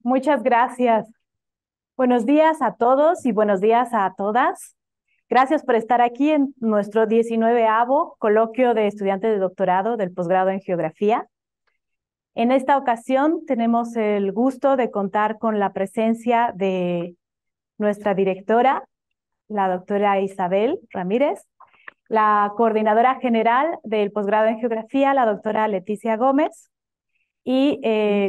Muchas gracias. Buenos días a todos y buenos días a todas. Gracias por estar aquí en nuestro 19º coloquio de estudiantes de doctorado del posgrado en geografía. En esta ocasión tenemos el gusto de contar con la presencia de nuestra directora, la doctora Isabel Ramírez, la coordinadora general del posgrado en geografía, la doctora Leticia Gómez, y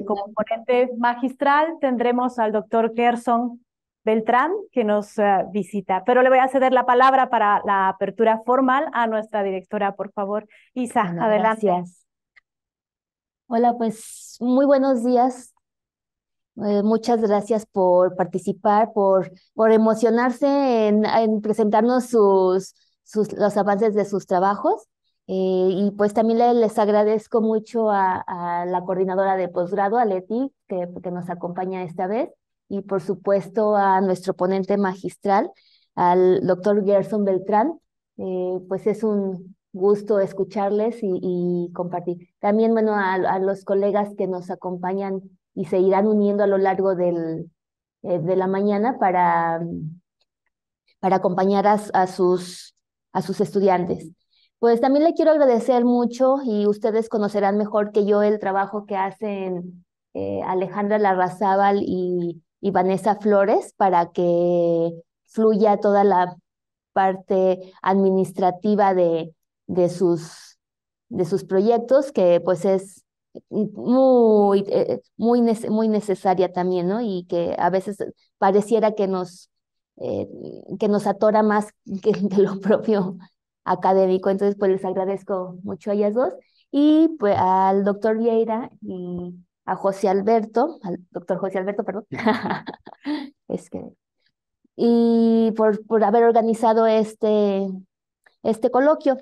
como ponente magistral tendremos al doctor Gerson Beltrán, que nos visita. Pero le voy a ceder la palabra para la apertura formal a nuestra directora, por favor. Isa, Bueno, adelante. gracias. Hola, pues muy buenos días. Muchas gracias por participar, por emocionarse en presentarnos los avances de sus trabajos. Y pues también les agradezco mucho a la coordinadora de posgrado, a Leti, que nos acompaña esta vez, y por supuesto a nuestro ponente magistral, al doctor Gerson Beltrán. Pues es un gusto escucharles y compartir. También, bueno, a los colegas que nos acompañan y se irán uniendo a lo largo de la mañana para acompañar a sus estudiantes. Pues también le quiero agradecer mucho y ustedes conocerán mejor que yo el trabajo que hacen Alejandra Larrazábal y Vanessa Flores para que fluya toda la parte administrativa de de sus proyectos, que pues es muy necesaria también, ¿no? Y que a veces pareciera eh, que nos atora más que lo propio académico. Entonces, pues les agradezco mucho a ellas dos y pues al doctor Vieira y a José Alberto, al doctor José Alberto, perdón, es que, y por haber organizado este coloquio.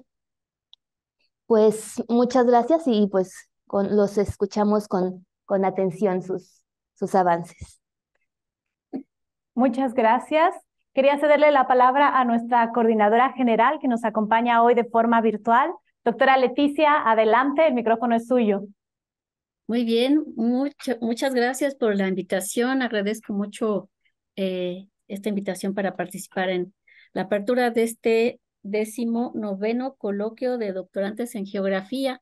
Pues muchas gracias y pues los escuchamos con atención sus avances. Muchas gracias. Quería cederle la palabra a nuestra coordinadora general que nos acompaña hoy de forma virtual. Doctora Leticia, adelante, el micrófono es suyo. Muy bien, muchas gracias por la invitación. Agradezco mucho esta invitación para participar en la apertura de este 19º coloquio de doctorantes en geografía.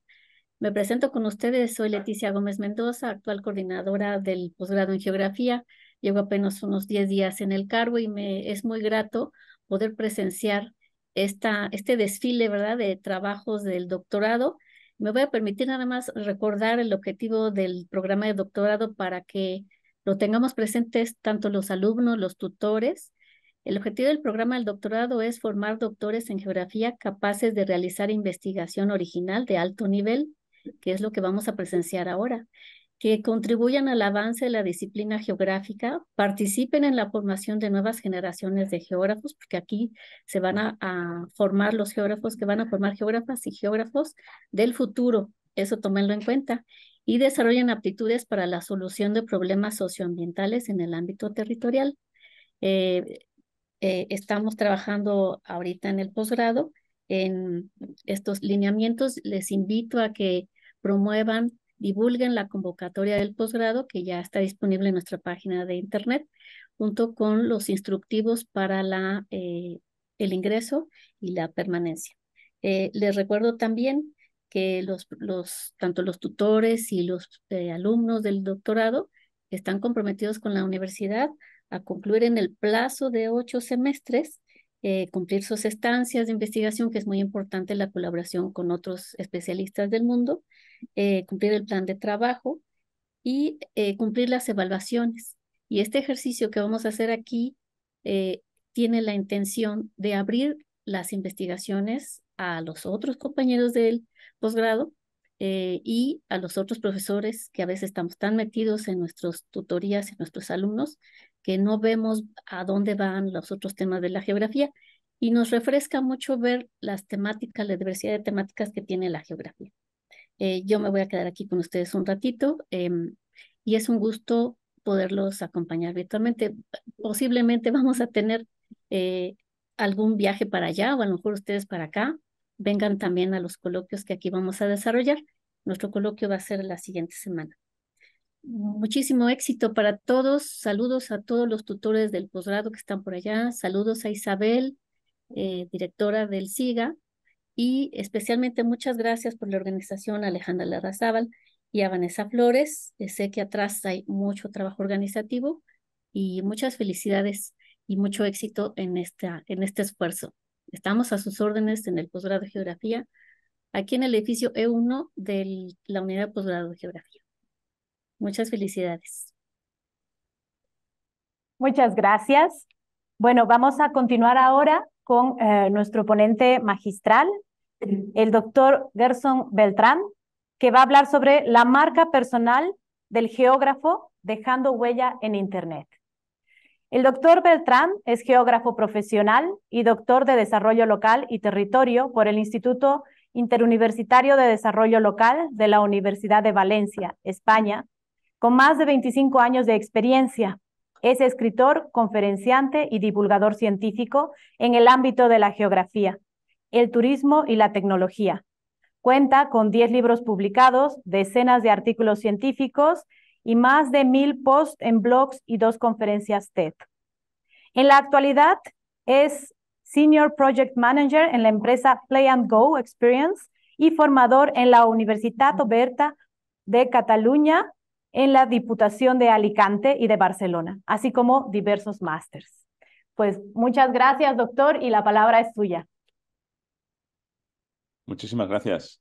Me presento con ustedes, soy Leticia Gómez Mendoza, actual coordinadora del posgrado en geografía. Llevo apenas unos 10 días en el cargo y me es muy grato poder presenciar este desfile, ¿verdad?, de trabajos del doctorado. Me voy a permitir nada más recordar el objetivo del programa de doctorado para que lo tengamos presentes tanto los alumnos, los tutores. El objetivo del programa del doctorado es formar doctores en geografía capaces de realizar investigación original de alto nivel, que es lo que vamos a presenciar ahora, que contribuyan al avance de la disciplina geográfica, participen en la formación de nuevas generaciones de geógrafos, porque aquí se van a formar los geógrafos que van a formar geógrafas y geógrafos del futuro, eso tómenlo en cuenta, y desarrollen aptitudes para la solución de problemas socioambientales en el ámbito territorial. Estamos trabajando ahorita en el posgrado en estos lineamientos. Les invito a que promuevan, divulguen la convocatoria del posgrado que ya está disponible en nuestra página de internet, junto con los instructivos para el ingreso y la permanencia. Les recuerdo también que tanto los tutores y los alumnos del doctorado están comprometidos con la universidad a concluir en el plazo de 8 semestres, cumplir sus estancias de investigación, que es muy importante la colaboración con otros especialistas del mundo, cumplir el plan de trabajo y cumplir las evaluaciones. Y este ejercicio que vamos a hacer aquí tiene la intención de abrir las investigaciones a los otros compañeros del posgrado y a los otros profesores que a veces estamos tan metidos en nuestras tutorías y nuestros alumnos que no vemos a dónde van los otros temas de la geografía, y nos refresca mucho ver las temáticas, la diversidad de temáticas que tiene la geografía. Yo me voy a quedar aquí con ustedes un ratito y es un gusto poderlos acompañar virtualmente. Posiblemente vamos a tener algún viaje para allá o a lo mejor ustedes para acá. Vengan también a los coloquios que aquí vamos a desarrollar. Nuestro coloquio va a ser la siguiente semana. muchísimo éxito para todos. Saludos a todos los tutores del posgrado que están por allá. Saludos a Isabel, directora del SIGA. Y especialmente muchas gracias por la organización a Alejandra Larrazábal y a Vanessa Flores. Sé que atrás hay mucho trabajo organizativo y muchas felicidades y mucho éxito en este esfuerzo. Estamos a sus órdenes en el posgrado de Geografía, aquí en el edificio E1 de la unidad de posgrado de Geografía. Muchas felicidades. Muchas gracias. Bueno, vamos a continuar ahora con nuestro ponente magistral, el doctor Gerson Beltrán, que va a hablar sobre la marca personal del geógrafo dejando huella en Internet. El doctor Beltrán es geógrafo profesional y doctor de Desarrollo Local y Territorio por el Instituto Interuniversitario de Desarrollo Local de la Universidad de Valencia, España, con más de 25 años de experiencia. Es escritor, conferenciante y divulgador científico en el ámbito de la geografía, el turismo y la tecnología. Cuenta con 10 libros publicados, decenas de artículos científicos y más de 1000 posts en blogs y 2 conferencias TED. En la actualidad es Senior Project Manager en la empresa Play and Go Experience y formador en la Universitat Oberta de Cataluña, en la Diputación de Alicante y de Barcelona, así como diversos másters. Pues muchas gracias, doctor, y la palabra es suya. Muchísimas gracias.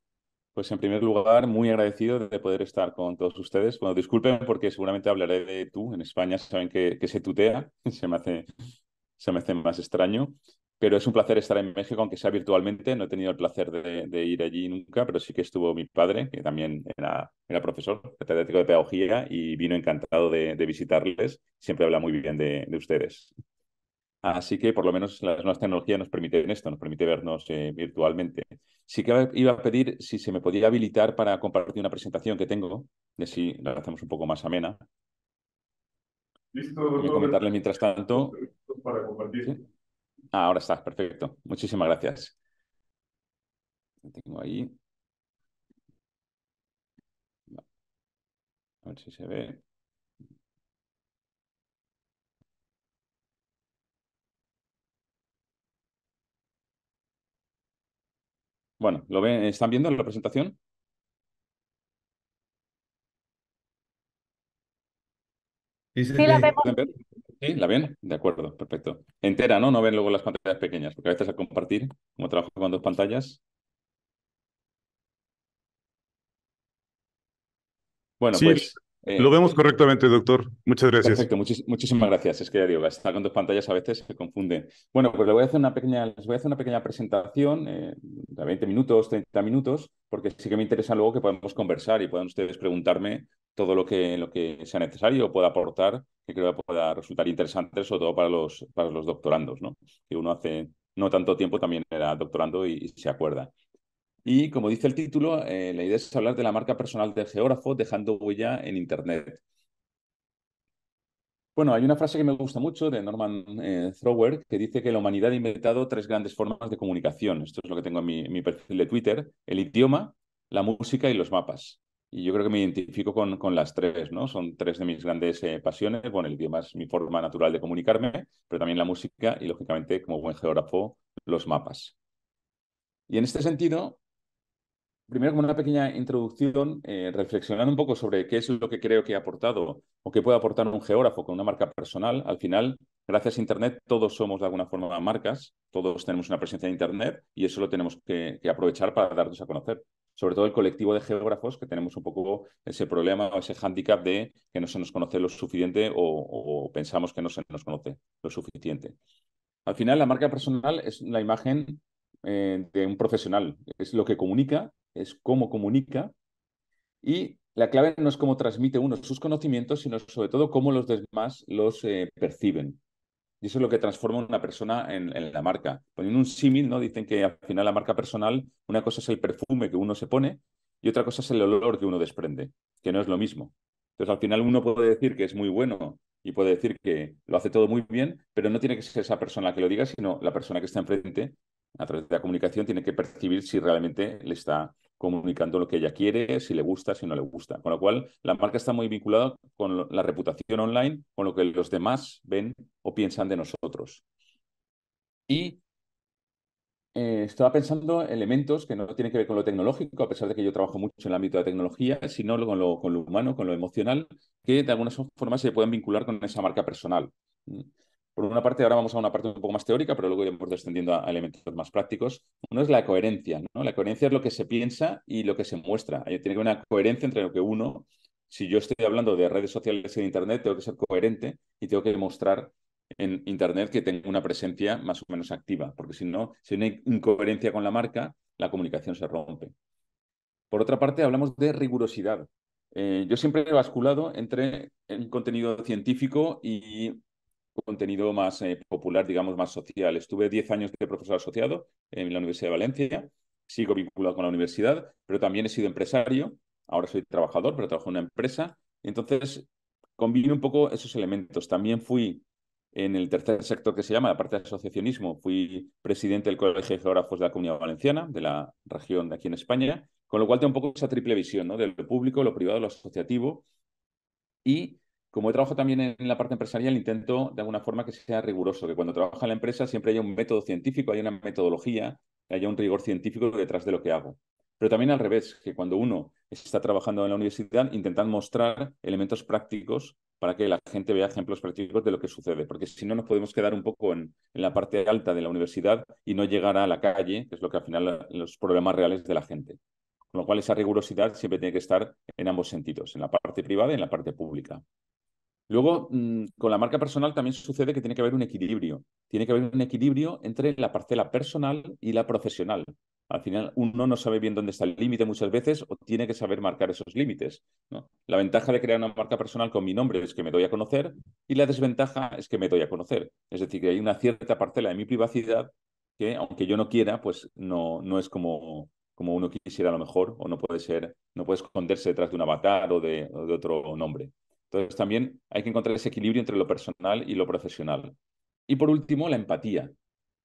Pues en primer lugar, muy agradecido de poder estar con todos ustedes. Bueno, disculpen porque seguramente hablaré de tú. En España saben que se tutea, se me hace más extraño. Pero es un placer estar en México, aunque sea virtualmente. No he tenido el placer de ir allí nunca, pero sí que estuvo mi padre, que también era profesor, catedrático de pedagogía, y vino encantado de visitarles. Siempre habla muy bien de ustedes. Así que por lo menos las nuevas tecnologías nos permiten esto, nos permite vernos virtualmente. Sí que iba a pedir si se me podía habilitar para compartir una presentación que tengo, y así la hacemos un poco más amena. Listo, Voy a doctor. comentarle mientras tanto. Para compartir. ¿Sí? Ah, ahora está, perfecto. Muchísimas gracias. Lo tengo ahí. A ver si se ve. Bueno, ¿lo ven? ¿Están viendo la presentación? Sí, Sí, la vemos. ¿Pueden ver? ¿Sí? ¿La ven? De acuerdo, perfecto. Entera, ¿no? No ven luego las pantallas pequeñas, porque a veces al compartir, como trabajo con 2 pantallas. Bueno, Sí, pues lo vemos correctamente, doctor. Muchas gracias. perfecto, muchísimas gracias. Es que ya digo, estar con 2 pantallas a veces se confunde. Bueno, pues les voy a hacer una pequeña presentación de 20 minutos, 30 minutos, porque sí que me interesa luego que podamos conversar y puedan ustedes preguntarme todo lo que sea necesario o pueda aportar, que creo que pueda resultar interesante, sobre todo para los doctorandos, ¿no? Que uno hace no tanto tiempo también era doctorando y se acuerda. Y como dice el título, la idea es hablar de la marca personal del geógrafo dejando huella en Internet. Bueno, hay una frase que me gusta mucho de Norman Thrower que dice que la humanidad ha inventado 3 grandes formas de comunicación. Esto es lo que tengo en mi perfil de Twitter: el idioma, la música y los mapas. Y yo creo que me identifico con las 3, ¿no? Son 3 de mis grandes pasiones. Bueno, el idioma es mi forma natural de comunicarme, pero también la música y, lógicamente, como buen geógrafo, los mapas. Y en este sentido, primero, como una pequeña introducción, reflexionar un poco sobre qué es lo que creo que ha aportado o qué puede aportar un geógrafo con una marca personal. Al final, gracias a Internet, todos somos de alguna forma marcas, todos tenemos una presencia en Internet y eso lo tenemos que aprovechar para darnos a conocer. Sobre todo el colectivo de geógrafos, que tenemos un poco ese problema o ese hándicap de que no se nos conoce lo suficiente o pensamos que no se nos conoce lo suficiente. Al final, la marca personal es la imagen de un profesional, es lo que comunica, es cómo comunica, y la clave no es cómo transmite uno sus conocimientos, sino sobre todo cómo los demás los perciben. Y eso es lo que transforma a una persona en la marca. Poniendo un símil, ¿no? Dicen que al final la marca personal, una cosa es el perfume que uno se pone y otra cosa es el olor que uno desprende, que no es lo mismo. Entonces, al final uno puede decir que es muy bueno y puede decir que lo hace todo muy bien, pero no tiene que ser esa persona la que lo diga, sino la persona que está enfrente, a través de la comunicación, tiene que percibir si realmente le está comunicando lo que ella quiere, si le gusta, si no le gusta. Con lo cual, la marca está muy vinculada con la reputación online, con lo que los demás ven o piensan de nosotros. Y estaba pensando elementos que no tienen que ver con lo tecnológico, a pesar de que yo trabajo mucho en el ámbito de tecnología, sino con lo humano, con lo emocional, que de alguna forma se pueden vincular con esa marca personal. Por una parte, ahora vamos a una parte un poco más teórica, pero luego iremos descendiendo a elementos más prácticos. Uno es la coherencia, ¿no? La coherencia es lo que se piensa y lo que se muestra. Tiene que haber una coherencia entre lo que uno, si yo estoy hablando de redes sociales y de Internet, tengo que ser coherente y tengo que mostrar en Internet que tenga una presencia más o menos activa, porque si no, si hay una incoherencia con la marca, la comunicación se rompe. Por otra parte, hablamos de rigurosidad. Yo siempre he basculado entre el contenido científico y contenido más popular, digamos, más social. Estuve 10 años de profesor asociado en la Universidad de Valencia, sigo vinculado con la universidad, pero también he sido empresario, ahora soy trabajador, pero trabajo en una empresa. Entonces, combino un poco esos elementos. También fui en el tercer sector que se llama, la parte de asociacionismo, fui presidente del Colegio de Geógrafos de la Comunidad Valenciana, de la región de aquí en España, con lo cual tengo un poco esa triple visión, ¿no? De lo público, lo privado, lo asociativo. Y como he trabajado también en la parte empresarial, intento de alguna forma que sea riguroso, que cuando trabaja en la empresa siempre haya un método científico, haya una metodología, que haya un rigor científico detrás de lo que hago. Pero también al revés, que cuando uno está trabajando en la universidad, intentan mostrar elementos prácticos para que la gente vea ejemplos prácticos de lo que sucede, porque si no nos podemos quedar un poco en la parte alta de la universidad y no llegar a la calle, que es lo que al final los problemas reales de la gente. Con lo cual esa rigurosidad siempre tiene que estar en ambos sentidos, en la parte privada y en la parte pública. Luego, con la marca personal también sucede que tiene que haber un equilibrio. Tiene que haber un equilibrio entre la parcela personal y la profesional. Al final, uno no sabe bien dónde está el límite muchas veces o tiene que saber marcar esos límites, ¿no? La ventaja de crear una marca personal con mi nombre es que me doy a conocer y la desventaja es que me doy a conocer. Es decir, que hay una cierta parcela de mi privacidad que, aunque yo no quiera, pues no es como uno quisiera a lo mejor, o no puede ser, no puede esconderse detrás de un avatar o de otro nombre. Entonces, también hay que encontrar ese equilibrio entre lo personal y lo profesional. Y por último, la empatía.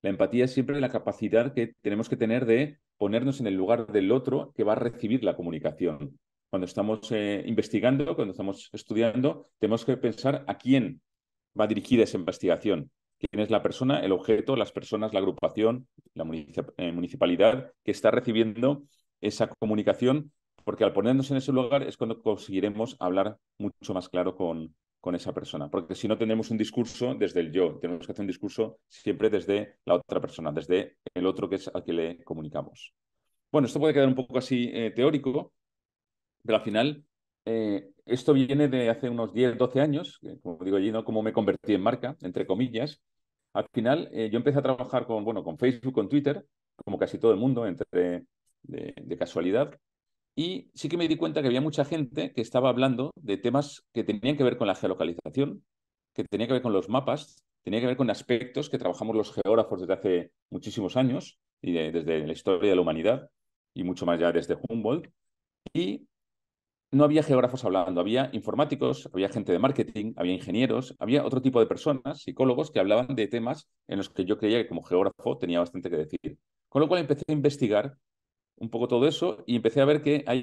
La empatía es siempre la capacidad que tenemos que tener de ponernos en el lugar del otro que va a recibir la comunicación. Cuando estamos investigando, cuando estamos estudiando, tenemos que pensar a quién va dirigida esa investigación. ¿Quién es la persona, el objeto, las personas, la agrupación, la municipalidad que está recibiendo esa comunicación? Porque al ponernos en ese lugar es cuando conseguiremos hablar mucho más claro con esa persona. Porque si no tenemos un discurso desde el yo, tenemos que hacer un discurso siempre desde la otra persona, desde el otro que es al que le comunicamos. Bueno, esto puede quedar un poco así teórico, pero al final esto viene de hace unos 10, 12 años, como digo allí, ¿no? Cómo me convertí en marca, entre comillas. Al final yo empecé a trabajar con Facebook, con Twitter, como casi todo el mundo, de casualidad. Y sí que me di cuenta que había mucha gente que estaba hablando de temas que tenían que ver con la geolocalización, que tenía que ver con los mapas, tenía que ver con aspectos que trabajamos los geógrafos desde hace muchísimos años, y desde la historia de la humanidad, y mucho más ya desde Humboldt. Y no había geógrafos hablando, había informáticos, había gente de marketing, había ingenieros, había otro tipo de personas, psicólogos, que hablaban de temas en los que yo creía que como geógrafo tenía bastante que decir. Con lo cual empecé a investigar un poco todo eso y empecé a ver que hay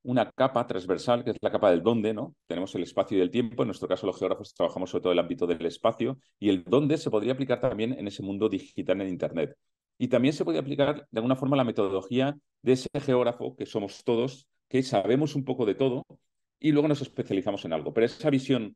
una capa transversal, que es la capa del dónde, ¿no? Tenemos el espacio y el tiempo, en nuestro caso los geógrafos trabajamos sobre todo el ámbito del espacio, y el dónde se podría aplicar también en ese mundo digital en Internet. Y también se podría aplicar de alguna forma la metodología de ese geógrafo que somos todos, que sabemos un poco de todo y luego nos especializamos en algo. Pero esa visión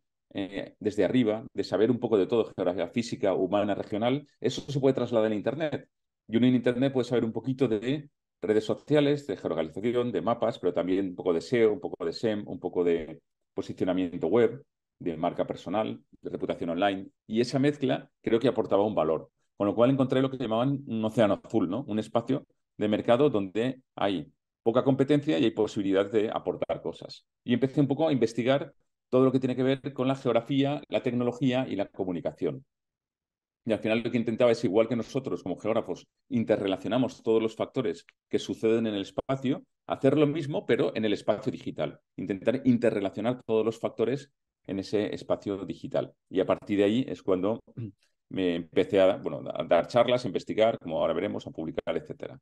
desde arriba, de saber un poco de todo, geografía física, humana, regional, eso se puede trasladar en Internet. Y uno en Internet puede saber un poquito de redes sociales, de geolocalización, de mapas, pero también un poco de SEO, un poco de SEM, un poco de posicionamiento web, de marca personal, de reputación online. Y esa mezcla creo que aportaba un valor. Con lo cual encontré lo que llamaban un océano azul, ¿no? Un espacio de mercado donde hay poca competencia y hay posibilidad de aportar cosas. Y empecé un poco a investigar todo lo que tiene que ver con la geografía, la tecnología y la comunicación. Y al final lo que intentaba es, igual que nosotros como geógrafos interrelacionamos todos los factores que suceden en el espacio, hacer lo mismo pero en el espacio digital. Intentar interrelacionar todos los factores en ese espacio digital. Y a partir de ahí es cuando me empecé a dar charlas, a investigar, como ahora veremos, a publicar, etc.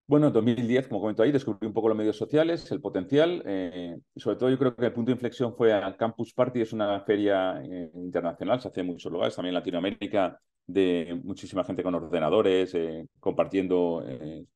Bueno, en 2010, como comento ahí, descubrí un poco los medios sociales, el potencial. Y sobre todo yo creo que el punto de inflexión fue a Campus Party, es una feria internacional, se hace en muchos lugares, también en Latinoamérica, de muchísima gente con ordenadores, compartiendo,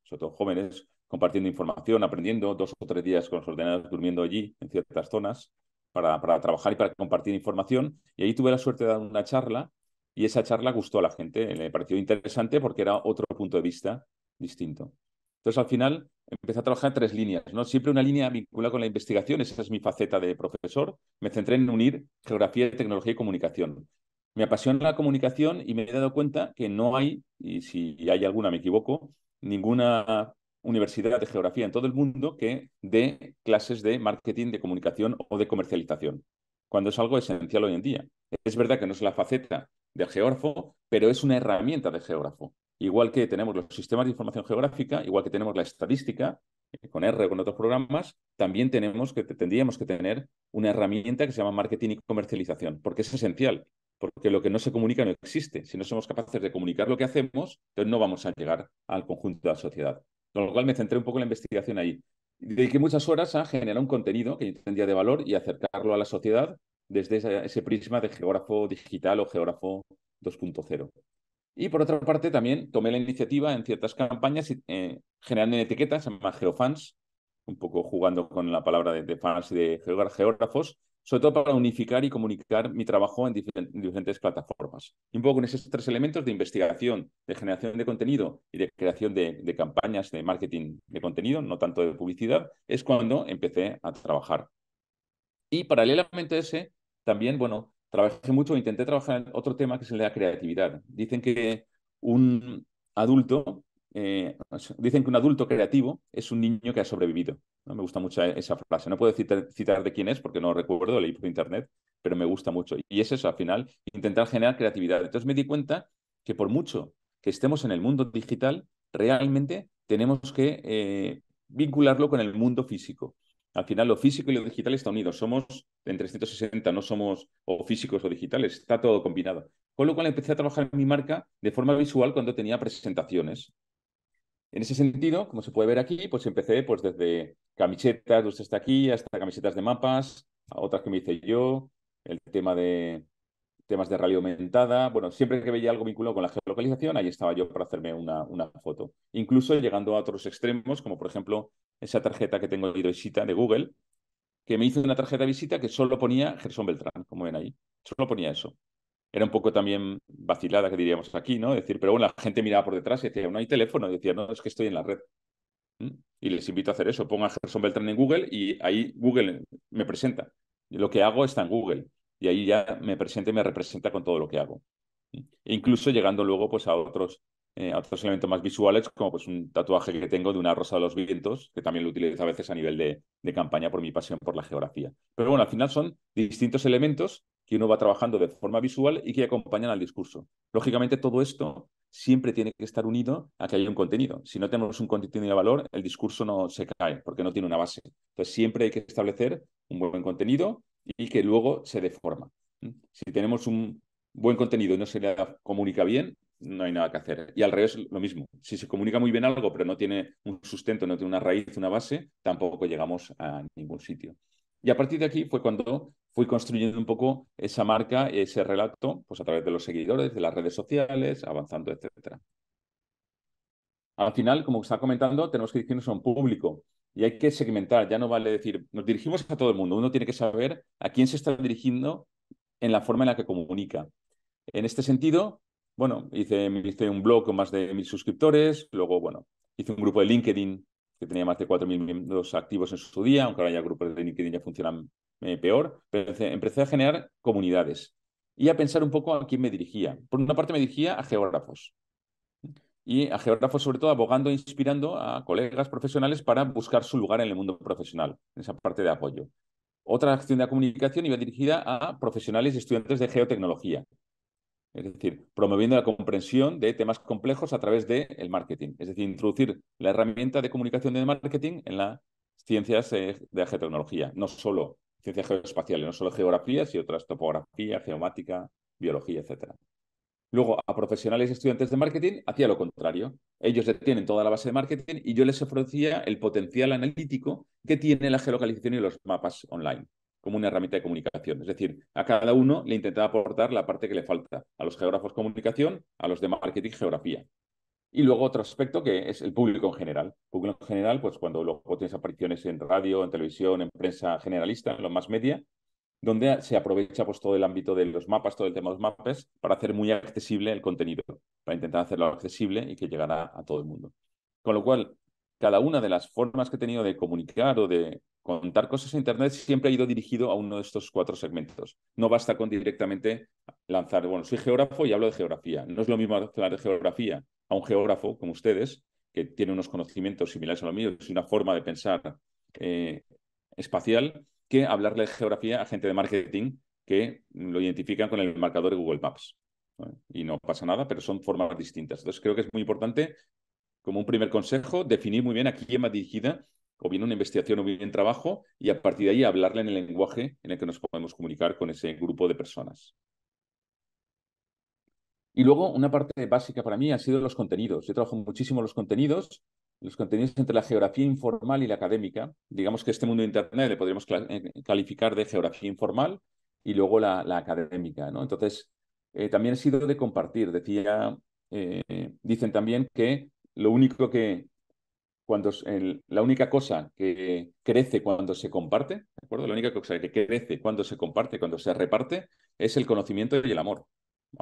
sobre todo jóvenes, compartiendo información, aprendiendo 2 o 3 días con los ordenadores, durmiendo allí en ciertas zonas para trabajar y para compartir información. Y ahí tuve la suerte de dar una charla y esa charla gustó a la gente, le pareció interesante porque era otro punto de vista distinto. Entonces, al final, empecé a trabajar en 3 líneas, ¿no? Siempre una línea vinculada con la investigación, esa es mi faceta de profesor. Me centré en unir geografía, tecnología y comunicación. Me apasiona la comunicación y me he dado cuenta que no hay, y si hay alguna me equivoco, ninguna universidad de geografía en todo el mundo que dé clases de marketing, de comunicación o de comercialización, cuando es algo esencial hoy en día. Es verdad que no es la faceta del geógrafo, pero es una herramienta del geógrafo. Igual que tenemos los sistemas de información geográfica, igual que tenemos la estadística, con R o con otros programas, también tendríamos que tener una herramienta que se llama marketing y comercialización, porque es esencial, porque lo que no se comunica no existe. Si no somos capaces de comunicar lo que hacemos, entonces no vamos a llegar al conjunto de la sociedad. Con lo cual me centré un poco en la investigación ahí. Dediqué muchas horas a generar un contenido que yo entendía de valor y acercarlo a la sociedad desde ese prisma de geógrafo digital o geógrafo 2.0. Y por otra parte, también tomé la iniciativa en ciertas campañas, generando etiquetas, se llama geofans, un poco jugando con la palabra de fans y de geógrafos, sobre todo para unificar y comunicar mi trabajo en diferentes plataformas. Y un poco con esos 3 elementos de investigación, de generación de contenido y de creación de campañas de marketing de contenido, no tanto de publicidad, es cuando empecé a trabajar. Y paralelamente a ese, también, bueno, trabajé mucho, intenté trabajar en otro tema que es el de la creatividad. Un adulto, dicen que un adulto creativo es un niño que ha sobrevivido, ¿no? Me gusta mucho esa frase. No puedo citar de quién es porque no recuerdo, lo leí por internet, pero me gusta mucho. Y es eso, al final, intentar generar creatividad. Entonces me di cuenta que por mucho que estemos en el mundo digital, realmente tenemos que vincularlo con el mundo físico. Al final, lo físico y lo digital están unidos. Somos en 360, no somos o físicos o digitales, está todo combinado. Con lo cual empecé a trabajar en mi marca de forma visual cuando tenía presentaciones. En ese sentido, como se puede ver aquí, pues empecé pues, desde camisetas, de hasta aquí, hasta camisetas de mapas, a otras que me hice yo, el tema de temas de realidad aumentada. Bueno, siempre que veía algo vinculado con la geolocalización, ahí estaba yo para hacerme una foto. Incluso llegando a otros extremos, como por ejemplo esa tarjeta que tengo de visita de Google, que me hizo una tarjeta de visita que solo ponía Gerson Beltrán, como ven ahí. Solo ponía eso. Era un poco también vacilada, que diríamos aquí, ¿no? Decir, pero bueno, la gente miraba por detrás y decía, no hay teléfono. Y decía, no, es que estoy en la red. Y les invito a hacer eso. Pongan Gerson Beltrán en Google y ahí Google me presenta. Lo que hago está en Google. Y ahí ya me presenta y me representa con todo lo que hago. E incluso llegando luego pues, a otros elementos más visuales, como pues, un tatuaje que tengo de una rosa de los vientos, que también lo utilizo a veces a nivel de campaña por mi pasión por la geografía. Pero bueno, al final son distintos elementos que uno va trabajando de forma visual y que acompañan al discurso. Lógicamente, todo esto siempre tiene que estar unido a que haya un contenido. Si no tenemos un contenido de valor, el discurso no se cae porque no tiene una base. Entonces, siempre hay que establecer un buen contenido y que luego se deforma. Si tenemos un buen contenido y no se le comunica bien, no hay nada que hacer. Y al revés, lo mismo. Si se comunica muy bien algo, pero no tiene un sustento, no tiene una raíz, una base, tampoco llegamos a ningún sitio. Y a partir de aquí fue cuando fui construyendo un poco esa marca, ese relato, pues a través de los seguidores, de las redes sociales, avanzando, etcétera. Al final, como estaba comentando, tenemos que dirigirnos a un público y hay que segmentar. Ya no vale decir, nos dirigimos a todo el mundo. Uno tiene que saber a quién se está dirigiendo en la forma en la que comunica. En este sentido, bueno, hice un blog con más de 1000 suscriptores, luego, bueno, hice un grupo de LinkedIn que tenía más de 4000 miembros activos en su día, aunque ahora ya grupos de LinkedIn ya funcionan peor, pero empecé a generar comunidades y a pensar un poco a quién me dirigía. Por una parte me dirigía a geógrafos y a geógrafos sobre todo abogando e inspirando a colegas profesionales para buscar su lugar en el mundo profesional, en esa parte de apoyo. Otra acción de la comunicación iba dirigida a profesionales y estudiantes de geotecnología. Es decir, promoviendo la comprensión de temas complejos a través del marketing. Es decir, introducir la herramienta de comunicación del marketing en las ciencias de la geotecnología, no solo ciencias geoespaciales, no solo geografía, sino otras topografía, geomática, biología, etc. Luego, a profesionales y estudiantes de marketing, hacía lo contrario. Ellos tienen toda la base de marketing y yo les ofrecía el potencial analítico que tiene la geolocalización y los mapas online como una herramienta de comunicación. Es decir, a cada uno le intentaba aportar la parte que le falta. A los geógrafos comunicación, a los de marketing geografía. Y luego otro aspecto que es el público en general. El público en general, pues cuando luego tienes apariciones en radio, en televisión, en prensa generalista, en los más media, donde se aprovecha pues, todo el ámbito de los mapas, todo el tema de los mapas, para hacer muy accesible el contenido, para intentar hacerlo accesible y que llegara a todo el mundo. Con lo cual, cada una de las formas que he tenido de comunicar o de contar cosas en Internet siempre ha ido dirigido a uno de estos 4 segmentos. No basta con directamente lanzar, bueno, soy geógrafo y hablo de geografía. No es lo mismo hablar de geografía a un geógrafo como ustedes, que tiene unos conocimientos similares a los míos y una forma de pensar espacial, que hablarle de geografía a gente de marketing que lo identifican con el marcador de Google Maps. Y no pasa nada, pero son formas distintas. Entonces creo que es muy importante, como un primer consejo, definir muy bien a quién va dirigida, o bien una investigación o bien trabajo, y a partir de ahí hablarle en el lenguaje en el que nos podemos comunicar con ese grupo de personas. Y luego, una parte básica para mí han sido los contenidos. Yo trabajo muchísimo los contenidos entre la geografía informal y la académica. Digamos que este mundo de Internet le podríamos calificar de geografía informal y luego la académica, ¿no? Entonces, también ha sido de compartir. Dicen también que lo único que, la única cosa que crece cuando se comparte, ¿de acuerdo? La única cosa que crece cuando se comparte, cuando se reparte, es el conocimiento y el amor.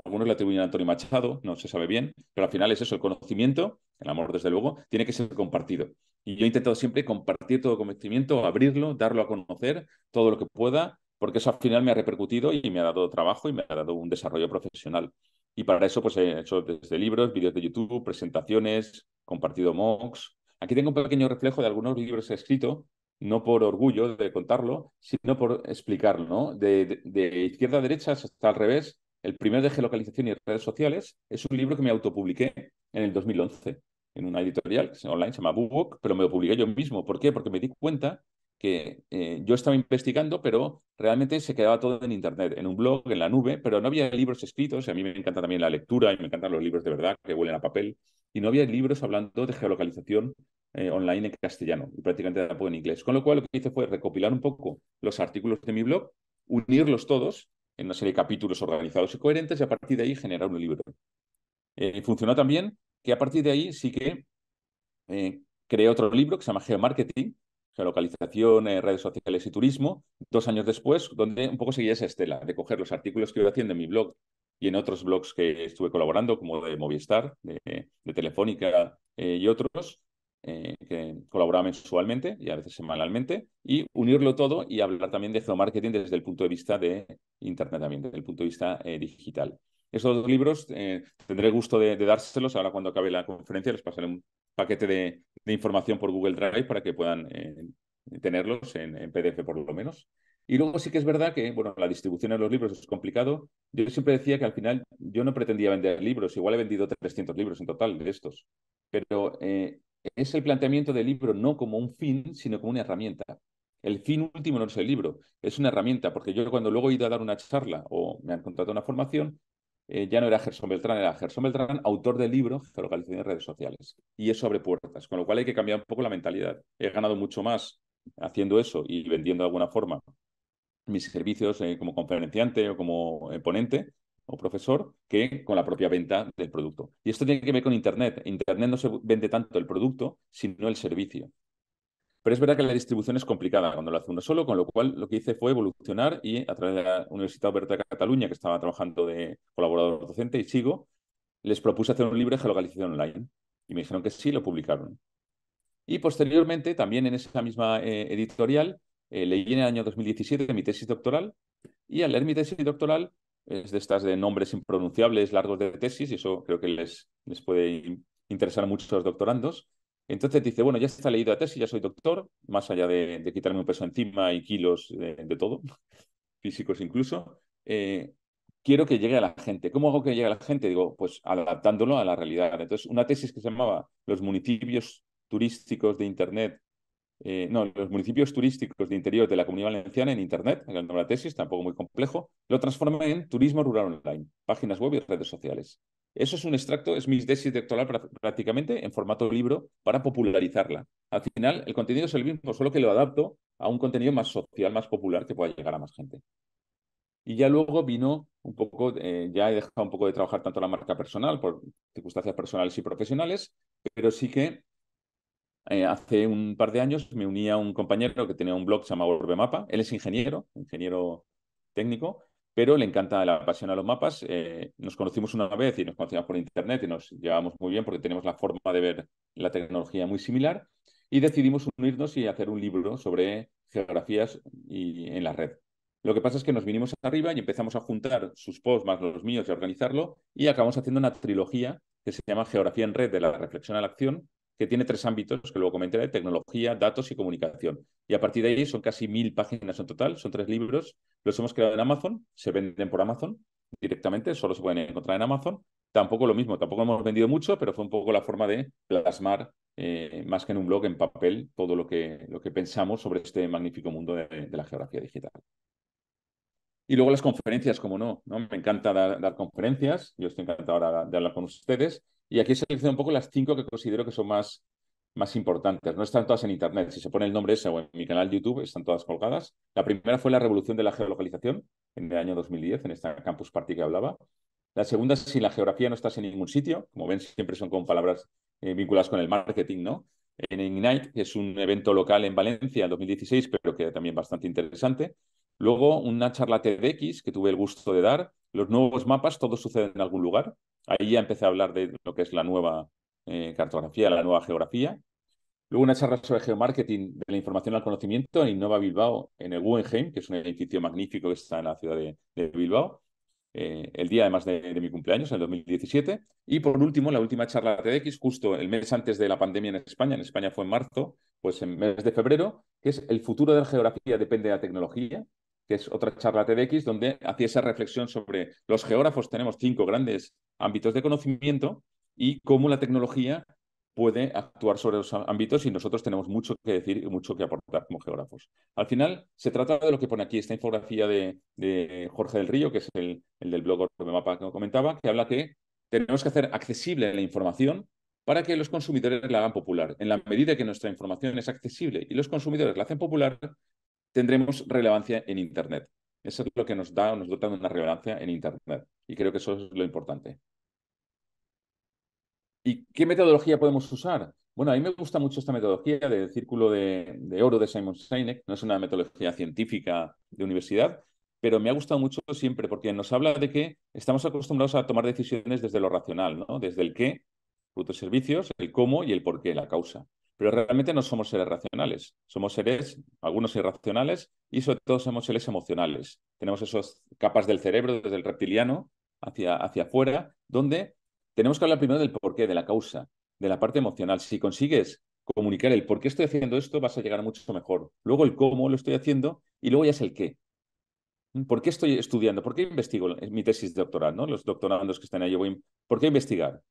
Algunos le atribuyen a Antonio Machado, no se sabe bien, pero al final es eso, el conocimiento, el amor desde luego, tiene que ser compartido. Y yo he intentado siempre compartir todo conocimiento, abrirlo, darlo a conocer, todo lo que pueda, porque eso al final me ha repercutido y me ha dado trabajo y me ha dado un desarrollo profesional. Y para eso pues he hecho desde libros, vídeos de YouTube, presentaciones, compartido MOOCs. Aquí tengo un pequeño reflejo de algunos libros que he escrito, no por orgullo de contarlo, sino por explicarlo, ¿no? De izquierda a derecha hasta al revés. El primer de geolocalización y redes sociales es un libro que me autopubliqué en el 2011 en una editorial online, se llama BookBook, pero me lo publiqué yo mismo. ¿Por qué? Porque me di cuenta que yo estaba investigando, pero realmente se quedaba todo en Internet, en un blog, en la nube, pero no había libros escritos. Y a mí me encanta también la lectura y me encantan los libros de verdad que huelen a papel. Y no había libros hablando de geolocalización online en castellano y prácticamente tampoco en inglés. Con lo cual lo que hice fue recopilar un poco los artículos de mi blog, unirlos todos en una serie de capítulos organizados y coherentes y a partir de ahí generar un libro. Funcionó también que a partir de ahí sí que creé otro libro que se llama Geomarketing, geolocalización, redes sociales y turismo, 2 años después, donde un poco seguía esa estela de coger los artículos que iba haciendo en mi blog y en otros blogs que estuve colaborando, como de Movistar, de Telefónica y otros, que colaboraba mensualmente y a veces semanalmente, y unirlo todo y hablar también de geomarketing desde el punto de vista de Internet también, desde el punto de vista digital. Esos 2 libros tendré el gusto de dárselos ahora cuando acabe la conferencia, les pasaré un paquete de información por Google Drive para que puedan tenerlos en PDF por lo menos. Y luego sí que es verdad que, bueno, la distribución de los libros es complicado. Yo siempre decía que al final yo no pretendía vender libros, igual he vendido 300 libros en total de estos, pero es el planteamiento del libro no como un fin, sino como una herramienta. El fin último no es el libro, es una herramienta, porque yo cuando luego he ido a dar una charla o me han contratado una formación, ya no era Gerson Beltrán, era Gerson Beltrán, autor del libro Geolocalización en redes sociales. Y eso abre puertas, con lo cual hay que cambiar un poco la mentalidad. He ganado mucho más haciendo eso y vendiendo de alguna forma mis servicios como conferenciante o como ponente o profesor que con la propia venta del producto. Y esto tiene que ver con Internet. Internet no se vende tanto el producto, sino el servicio. Pero es verdad que la distribución es complicada cuando lo hace uno solo, con lo cual lo que hice fue evolucionar y a través de la Universidad Oberta de Cataluña, que estaba trabajando de colaborador docente y sigo, les propuse hacer un libro de geolocalización online. Y me dijeron que sí, lo publicaron. Y posteriormente, también en esa misma editorial, leí en el año 2017 mi tesis doctoral y al leer mi tesis doctoral, es de estas de nombres impronunciables, largos de tesis, y eso creo que les puede interesar mucho a los doctorandos. Entonces dice, bueno, ya está leído la tesis, ya soy doctor, más allá de quitarme un peso encima y kilos de todo, físicos incluso, quiero que llegue a la gente. ¿Cómo hago que llegue a la gente? Digo, pues adaptándolo a la realidad. Entonces, una tesis que se llamaba Los municipios turísticos de Internet los municipios turísticos de interior de la Comunidad Valenciana en Internet, en el nombre de la tesis, tampoco muy complejo, lo transformé en turismo rural online, páginas web y redes sociales. Eso es un extracto, es mi tesis doctoral prácticamente en formato libro para popularizarla. Al final, el contenido es el mismo, solo que lo adapto a un contenido más social, más popular, que pueda llegar a más gente. Y ya luego vino un poco, ya he dejado un poco de trabajar tanto la marca personal por circunstancias personales y profesionales, pero sí que hace un par de años me uní a un compañero que tenía un blog llamado Orbemapa. Él es ingeniero técnico, pero le encanta, le apasiona los mapas. Nos conocimos una vez y nos conocíamos por internet y nos llevamos muy bien porque tenemos la forma de ver la tecnología muy similar y decidimos unirnos y hacer un libro sobre geografías en la red. Lo que pasa es que nos vinimos arriba y empezamos a juntar sus posts más los míos y a organizarlo y acabamos haciendo una trilogía que se llama Geografía en Red, de la reflexión a la acción, que tiene 3 ámbitos que luego comentaré: tecnología, datos y comunicación. Y a partir de ahí son casi 1000 páginas en total, son 3 libros, los hemos creado en Amazon, se venden por Amazon directamente, solo se pueden encontrar en Amazon. Tampoco lo mismo, tampoco hemos vendido mucho, pero fue un poco la forma de plasmar, más que en un blog, en papel, todo lo que pensamos sobre este magnífico mundo de la geografía digital. Y luego las conferencias, como no, ¿no? Me encanta dar conferencias, yo estoy encantado ahora de hablar con ustedes, y aquí he seleccionado un poco las 5 que considero que son más importantes. No están todas en Internet, si se pone el nombre ese o en mi canal de YouTube, están todas colgadas. La primera fue la revolución de la geolocalización, en el año 2010, en esta Campus Party que hablaba. La segunda es si la geografía no estás en ningún sitio, como ven, siempre son con palabras vinculadas con el marketing, ¿no? En Ignite, que es un evento local en Valencia en 2016, pero que también bastante interesante. Luego, una charla TEDx que tuve el gusto de dar. Los nuevos mapas, todos suceden en algún lugar. Ahí ya empecé a hablar de lo que es la nueva cartografía, la nueva geografía. Luego una charla sobre geomarketing de la información al conocimiento en Innova Bilbao, en el Guggenheim, que es un edificio magnífico que está en la ciudad de Bilbao, el día además de mi cumpleaños, en el 2017. Y por último, la última charla TEDx, justo el mes antes de la pandemia en España fue en marzo, pues en mes de febrero, que es El futuro de la geografía depende de la tecnología, que es otra charla TEDx donde hacía esa reflexión sobre los geógrafos. Tenemos 5 grandes ámbitos de conocimiento y cómo la tecnología puede actuar sobre los ámbitos, y nosotros tenemos mucho que decir y mucho que aportar como geógrafos. Al final, se trata de lo que pone aquí esta infografía de Jorge del Río, que es el del blog de Mapa que comentaba, que habla que tenemos que hacer accesible la información para que los consumidores la hagan popular. En la medida que nuestra información es accesible y los consumidores la hacen popular, tendremos relevancia en Internet. Eso es lo que nos dota de una relevancia en Internet. Y creo que eso es lo importante. ¿Y qué metodología podemos usar? Bueno, a mí me gusta mucho esta metodología del círculo de oro de Simon Sinek. No es una metodología científica de universidad, pero me ha gustado mucho siempre porque nos habla de que estamos acostumbrados a tomar decisiones desde lo racional, ¿no? Desde el qué, productos y servicios, el cómo y el por qué, la causa. Pero realmente no somos seres racionales, somos seres, algunos irracionales, y sobre todo somos seres emocionales. Tenemos esas capas del cerebro, desde el reptiliano hacia afuera, donde tenemos que hablar primero del porqué, de la causa, de la parte emocional. Si consigues comunicar el por qué estoy haciendo esto, vas a llegar mucho mejor. Luego el cómo lo estoy haciendo y luego ya es el qué. ¿Por qué estoy estudiando? ¿Por qué investigo? Es mi tesis doctoral, ¿no? Los doctorandos que están ahí, ¿por qué investigar?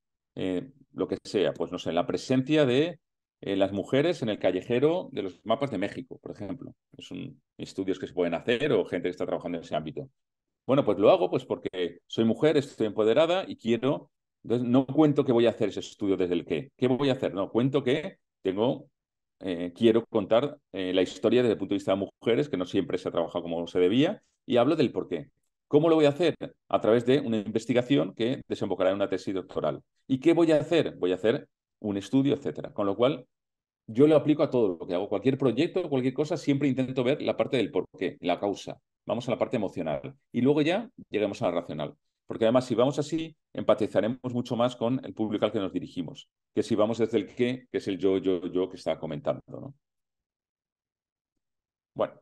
Lo que sea, pues no sé, la presencia de las mujeres en el callejero de los mapas de México, por ejemplo. Son estudios que se pueden hacer o gente que está trabajando en ese ámbito. Bueno, pues lo hago pues porque soy mujer, estoy empoderada y quiero. Entonces, no cuento que voy a hacer ese estudio desde el qué. ¿Qué voy a hacer? No, cuento que quiero contar la historia desde el punto de vista de mujeres, que no siempre se ha trabajado como se debía, y hablo del por qué. ¿Cómo lo voy a hacer? A través de una investigación que desembocará en una tesis doctoral. ¿Y qué voy a hacer? Voy a hacer un estudio, etcétera. Con lo cual, yo lo aplico a todo lo que hago. Cualquier proyecto, cualquier cosa, siempre intento ver la parte del por qué, la causa. Vamos a la parte emocional. Y luego ya lleguemos a la racional. Porque además, si vamos así, empatizaremos mucho más con el público al que nos dirigimos, que si vamos desde el qué, que es el yo que estaba comentando, ¿no? Bueno,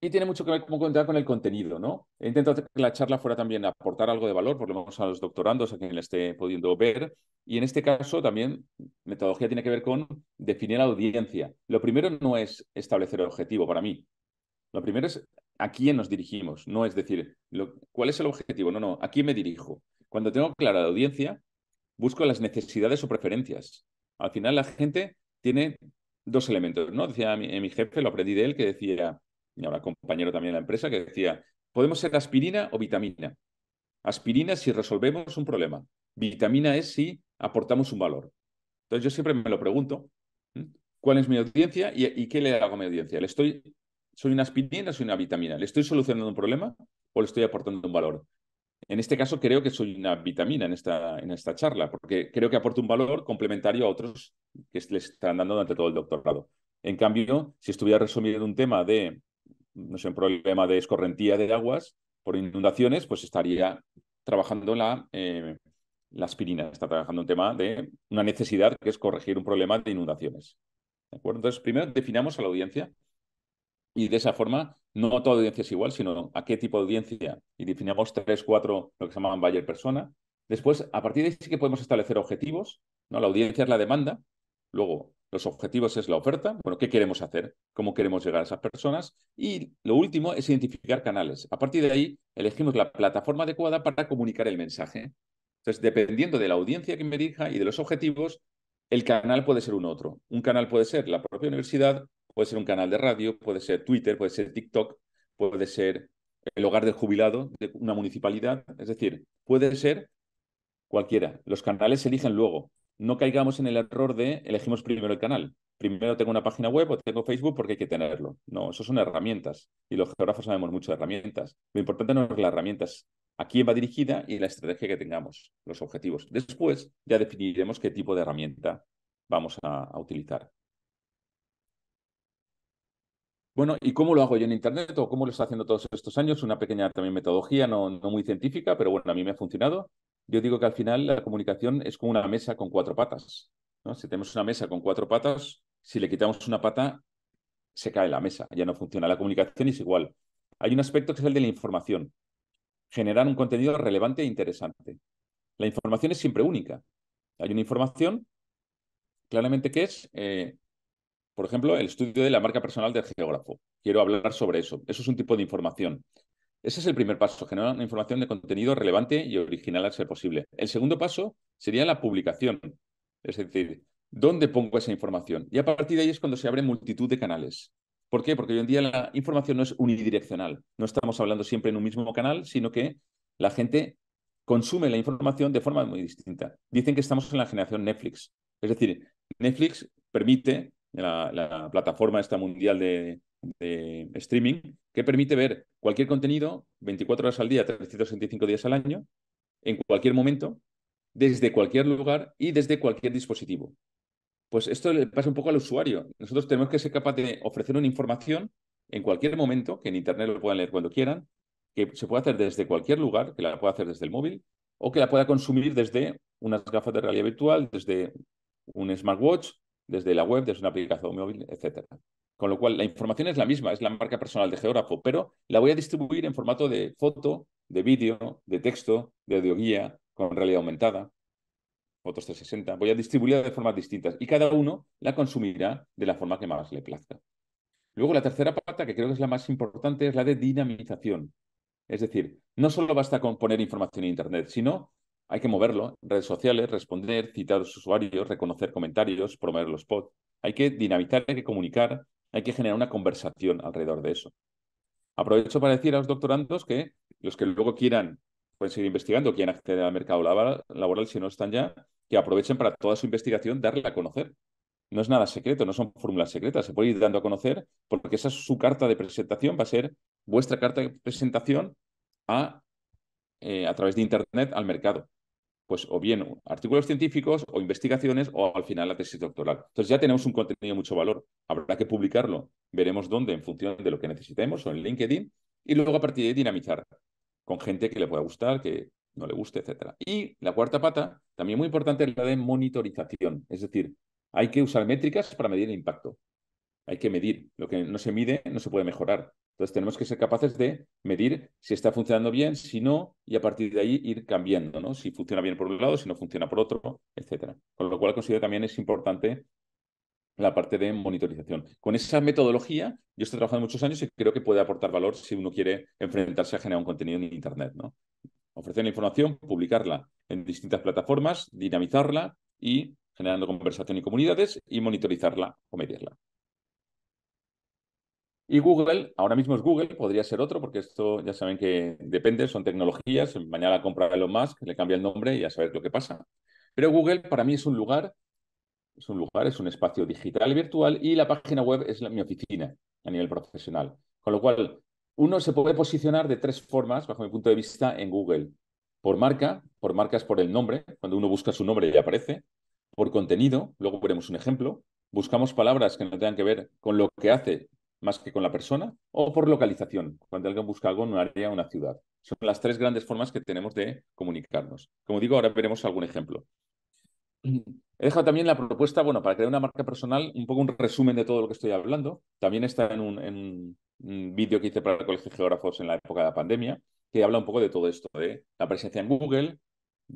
y tiene mucho que ver, como comentar, con el contenido, ¿no? He intentado que la charla fuera también aportar algo de valor, por lo menos a los doctorandos, a quien le esté pudiendo ver. Y en este caso también, metodología tiene que ver con definir la audiencia. Lo primero no es establecer el objetivo para mí. Lo primero es a quién nos dirigimos. No es decir, ¿cuál es el objetivo? No, ¿a quién me dirijo? Cuando tengo clara la audiencia, busco las necesidades o preferencias. Al final la gente tiene dos elementos, ¿no? Decía mi jefe, lo aprendí de él, que decía, y ahora compañero también en la empresa, que decía, podemos ser aspirina o vitamina. Aspirina si resolvemos un problema. Vitamina es si aportamos un valor. Entonces yo siempre me lo pregunto, ¿cuál es mi audiencia y qué le hago a mi audiencia? ¿Soy una aspirina o soy una vitamina? ¿Le estoy solucionando un problema o le estoy aportando un valor? En este caso creo que soy una vitamina en esta charla, porque creo que aporto un valor complementario a otros que les están dando durante todo el doctorado. En cambio, si estuviera resolviendo un tema de, no sé, un problema de escorrentía de aguas por inundaciones, pues estaría trabajando la aspirina, está trabajando un tema de una necesidad que es corregir un problema de inundaciones. ¿De acuerdo? Entonces, primero definamos a la audiencia y de esa forma, no toda audiencia es igual, sino a qué tipo de audiencia. Y definamos 3, 4, lo que se llamaban buyer persona. Después, a partir de ahí sí que podemos establecer objetivos, ¿no? La audiencia es la demanda. Luego, los objetivos es la oferta. Bueno, ¿qué queremos hacer? ¿Cómo queremos llegar a esas personas? Y lo último es identificar canales. A partir de ahí, elegimos la plataforma adecuada para comunicar el mensaje. Entonces, dependiendo de la audiencia que me dirija y de los objetivos, el canal puede ser un otro. Un canal puede ser la propia universidad, puede ser un canal de radio, puede ser Twitter, puede ser TikTok, puede ser el hogar del jubilado de una municipalidad. Es decir, puede ser cualquiera. Los canales se eligen luego. No caigamos en el error de elegimos primero el canal. Primero tengo una página web o tengo Facebook porque hay que tenerlo. No, eso son herramientas. Y los geógrafos sabemos mucho de herramientas. Lo importante no es la herramienta, es a quién va dirigida y la estrategia que tengamos, los objetivos. Después ya definiremos qué tipo de herramienta vamos a utilizar. Bueno, ¿y cómo lo hago yo en Internet o cómo lo está haciendo todos estos años? Una pequeña también metodología, no muy científica, pero bueno, a mí me ha funcionado. Yo digo que al final la comunicación es como una mesa con 4 patas, ¿no? Si tenemos una mesa con 4 patas, si le quitamos una pata, se cae la mesa, ya no funciona. La comunicación es igual. Hay un aspecto que es el de la información. Generar un contenido relevante e interesante. La información es siempre única. Hay una información claramente que es por ejemplo, el estudio de la marca personal del geógrafo. Quiero hablar sobre eso. Eso es un tipo de información. Ese es el primer paso, generar una información de contenido relevante y original al ser posible. El segundo paso sería la publicación. Es decir, ¿dónde pongo esa información? Y a partir de ahí es cuando se abre multitud de canales. ¿Por qué? Porque hoy en día la información no es unidireccional. No estamos hablando siempre en un mismo canal, sino que la gente consume la información de forma muy distinta. Dicen que estamos en la generación Netflix. Es decir, Netflix permite la plataforma esta mundial de streaming, que permite ver cualquier contenido 24 horas al día, 365 días al año, en cualquier momento, desde cualquier lugar y desde cualquier dispositivo. Pues esto le pasa un poco al usuario. Nosotros tenemos que ser capaces de ofrecer una información en cualquier momento, que en Internet lo puedan leer cuando quieran, que se puede hacer desde cualquier lugar, que la pueda hacer desde el móvil, o que la pueda consumir desde unas gafas de realidad virtual, desde un smartwatch, desde la web, desde una aplicación móvil, etc. Con lo cual, la información es la misma, es la marca personal de geógrafo, pero la voy a distribuir en formato de foto, de vídeo, de texto, de audioguía, con realidad aumentada, fotos 360. Voy a distribuirla de formas distintas y cada uno la consumirá de la forma que más le plazca. Luego, la tercera pata, que creo que es la más importante, es la de dinamización. Es decir, no solo basta con poner información en Internet, sino hay que moverlo, redes sociales, responder, citar a los usuarios, reconocer comentarios, promover los posts. Hay que dinamizar, hay que comunicar, hay que generar una conversación alrededor de eso. Aprovecho para decir a los doctorandos que los que luego quieran, pueden seguir investigando, quieran acceder al mercado laboral si no están ya, que aprovechen para toda su investigación darle a conocer. No es nada secreto, no son fórmulas secretas, se puede ir dando a conocer porque esa es su carta de presentación, va a ser vuestra carta de presentación a través de Internet al mercado. Pues o bien artículos científicos o investigaciones o al final la tesis doctoral. Entonces ya tenemos un contenido de mucho valor. Habrá que publicarlo. Veremos dónde en función de lo que necesitemos o en LinkedIn y luego a partir de ahí dinamizar con gente que le pueda gustar, que no le guste, etc. Y la cuarta pata, también muy importante, es la de monitorización. Es decir, hay que usar métricas para medir el impacto. Hay que medir. Lo que no se mide no se puede mejorar. Entonces tenemos que ser capaces de medir si está funcionando bien, si no, y a partir de ahí ir cambiando, ¿no? Si funciona bien por un lado, si no funciona por otro, etc. Con lo cual considero también es importante la parte de monitorización. Con esa metodología, yo estoy trabajando muchos años y creo que puede aportar valor si uno quiere enfrentarse a generar un contenido en Internet, ¿no? Ofrecer la información, publicarla en distintas plataformas, dinamizarla y generando conversación y comunidades, y monitorizarla o medirla. Y Google, ahora mismo es Google, podría ser otro, porque esto ya saben que depende, son tecnologías. Mañana compra Elon Musk, le cambia el nombre y ya sabéis lo que pasa. Pero Google para mí es un lugar, es un espacio digital y virtual, y la página web es mi oficina a nivel profesional. Con lo cual, uno se puede posicionar de tres formas, bajo mi punto de vista, en Google. Por marca es por el nombre, cuando uno busca su nombre ya aparece. Por contenido, luego veremos un ejemplo. Buscamos palabras que no tengan que ver con lo que hace más que con la persona, o por localización, cuando alguien busca algo en un área o una ciudad. Son las tres grandes formas que tenemos de comunicarnos. Como digo, ahora veremos algún ejemplo. He dejado también la propuesta, bueno, para crear una marca personal, un poco un resumen de todo lo que estoy hablando. También está en un vídeo que hice para el Colegio de Geógrafos en la época de la pandemia, que habla un poco de todo esto, de la presencia en Google,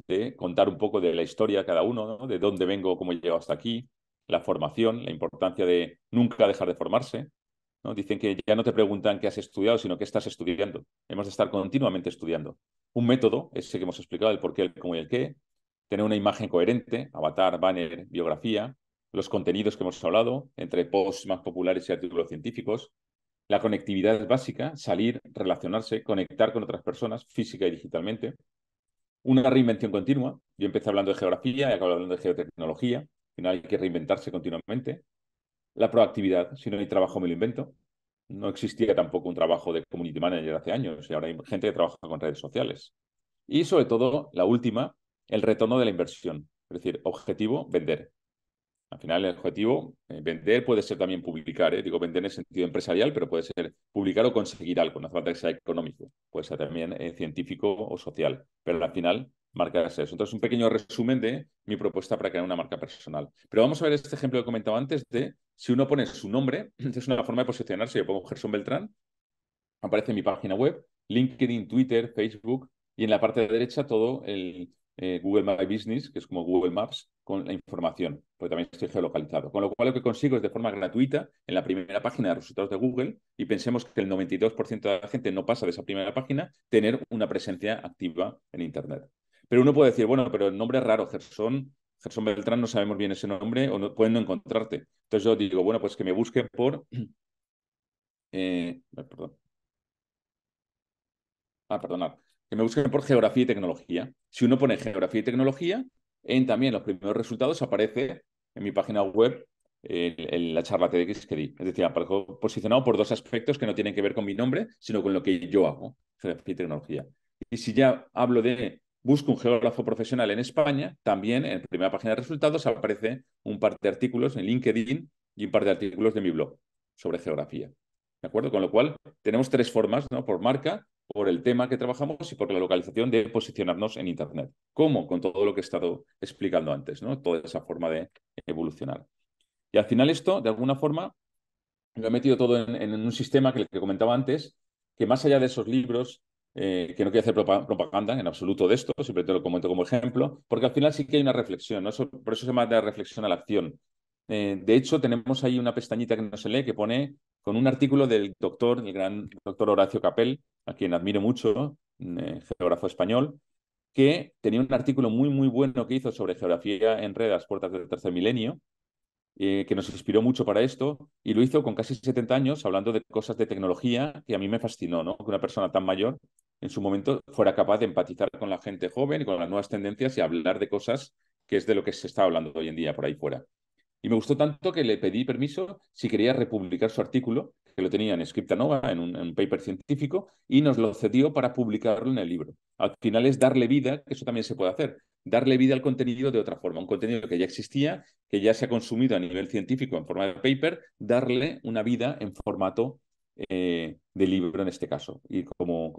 de contar un poco de la historia de cada uno, ¿no? De dónde vengo, cómo he llegado hasta aquí, la formación, la importancia de nunca dejar de formarse, ¿no? Dicen que ya no te preguntan qué has estudiado, sino qué estás estudiando. Hemos de estar continuamente estudiando. Un método, ese que hemos explicado, el por qué, el cómo y el qué. Tener una imagen coherente, avatar, banner, biografía. Los contenidos que hemos hablado, entre posts más populares y artículos científicos. La conectividad básica, salir, relacionarse, conectar con otras personas, física y digitalmente. Una reinvención continua. Yo empecé hablando de geografía y acabo hablando de geotecnología. Al final hay que reinventarse continuamente. La proactividad. Si no hay trabajo, me lo invento. No existía tampoco un trabajo de community manager hace años y ahora hay gente que trabaja con redes sociales. Y sobre todo, la última, el retorno de la inversión. Es decir, objetivo, vender. Al final, el objetivo, vender puede ser también publicar. Digo vender en el sentido empresarial, pero puede ser publicar o conseguir algo. No hace falta que sea económico. Puede ser también científico o social. Pero al final, marca es eso. Entonces, un pequeño resumen de mi propuesta para crear una marca personal. Pero vamos a ver este ejemplo que comentaba antes de si uno pone su nombre, es una forma de posicionarse. Yo pongo Gerson Beltrán, aparece en mi página web, LinkedIn, Twitter, Facebook, y en la parte de derecha todo el Google My Business, que es como Google Maps, con la información, porque también estoy geolocalizado. Con lo cual lo que consigo es de forma gratuita en la primera página de resultados de Google, y pensemos que el 92% de la gente no pasa de esa primera página, tener una presencia activa en Internet. Pero uno puede decir, bueno, pero el nombre es raro, Gerson Beltrán, no sabemos bien ese nombre o no, pueden no encontrarte. Entonces yo digo, bueno, pues que me busquen por... perdón. Perdonad, que me busquen por geografía y tecnología. Si uno pone geografía y tecnología, también los primeros resultados aparece en mi página web la charla TEDx que di. Es decir, aparezco posicionado por dos aspectos que no tienen que ver con mi nombre, sino con lo que yo hago, geografía y tecnología. Y si ya hablo de busco un geógrafo profesional en España, también en la primera página de resultados aparece un par de artículos en LinkedIn y un par de artículos de mi blog sobre geografía. ¿De acuerdo? Con lo cual, tenemos tres formas, ¿no? Por marca, por el tema que trabajamos y por la localización de posicionarnos en Internet. ¿Cómo? Con todo lo que he estado explicando antes, ¿no? Toda esa forma de evolucionar. Y al final esto, de alguna forma, lo he metido todo en un sistema que comentaba antes, que más allá de esos libros, que no quiero hacer propaganda en absoluto de esto, siempre te lo comento como ejemplo, porque al final sí que hay una reflexión, ¿no? Por eso se llama de reflexión a la acción. De hecho, tenemos ahí una pestañita que no se lee que pone con un artículo del doctor, el gran doctor Horacio Capel, a quien admiro mucho, geógrafo español, que tenía un artículo muy, muy bueno que hizo sobre geografía en red a las puertas del tercer milenio, que nos inspiró mucho para esto, y lo hizo con casi 70 años, hablando de cosas de tecnología que a mí me fascinó, ¿no? Que una persona tan mayor en su momento fuera capaz de empatizar con la gente joven y con las nuevas tendencias y hablar de cosas que es de lo que se está hablando hoy en día por ahí fuera. Y me gustó tanto que le pedí permiso si quería republicar su artículo, que lo tenía en Scriptanova, en un paper científico, y nos lo cedió para publicarlo en el libro. Al final es darle vida, que eso también se puede hacer, darle vida al contenido de otra forma, un contenido que ya existía, que ya se ha consumido a nivel científico en forma de paper, darle una vida en formato de libro en este caso, y como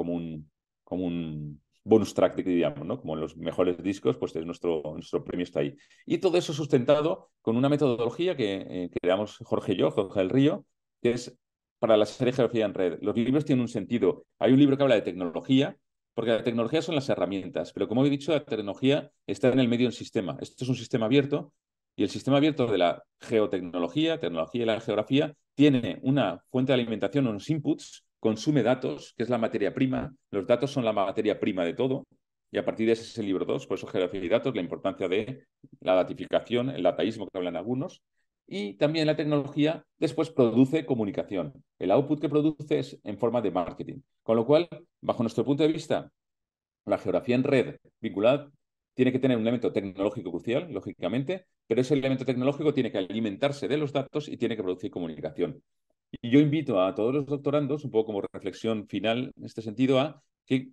un bonus track, digamos, ¿no? Como en los mejores discos, pues nuestro premio está ahí. Y todo eso sustentado con una metodología que creamos Jorge y yo, Jorge del Río, que es para la serie Geografía en Red. Los libros tienen un sentido. Hay un libro que habla de tecnología, porque la tecnología son las herramientas, pero como he dicho, la tecnología está en el medio del sistema. Esto es un sistema abierto y el sistema abierto de la geotecnología, tecnología y la geografía, tiene una fuente de alimentación, unos inputs, consume datos, que es la materia prima. Los datos son la materia prima de todo. Y a partir de ese es el libro 2, por eso geografía y datos, la importancia de la datificación, el dataísmo que hablan algunos, y también la tecnología después produce comunicación. El output que produce es en forma de marketing. Con lo cual, bajo nuestro punto de vista, la geografía en red vinculada tiene que tener un elemento tecnológico crucial, lógicamente, pero ese elemento tecnológico tiene que alimentarse de los datos y tiene que producir comunicación. Y yo invito a todos los doctorandos, un poco como reflexión final en este sentido, a que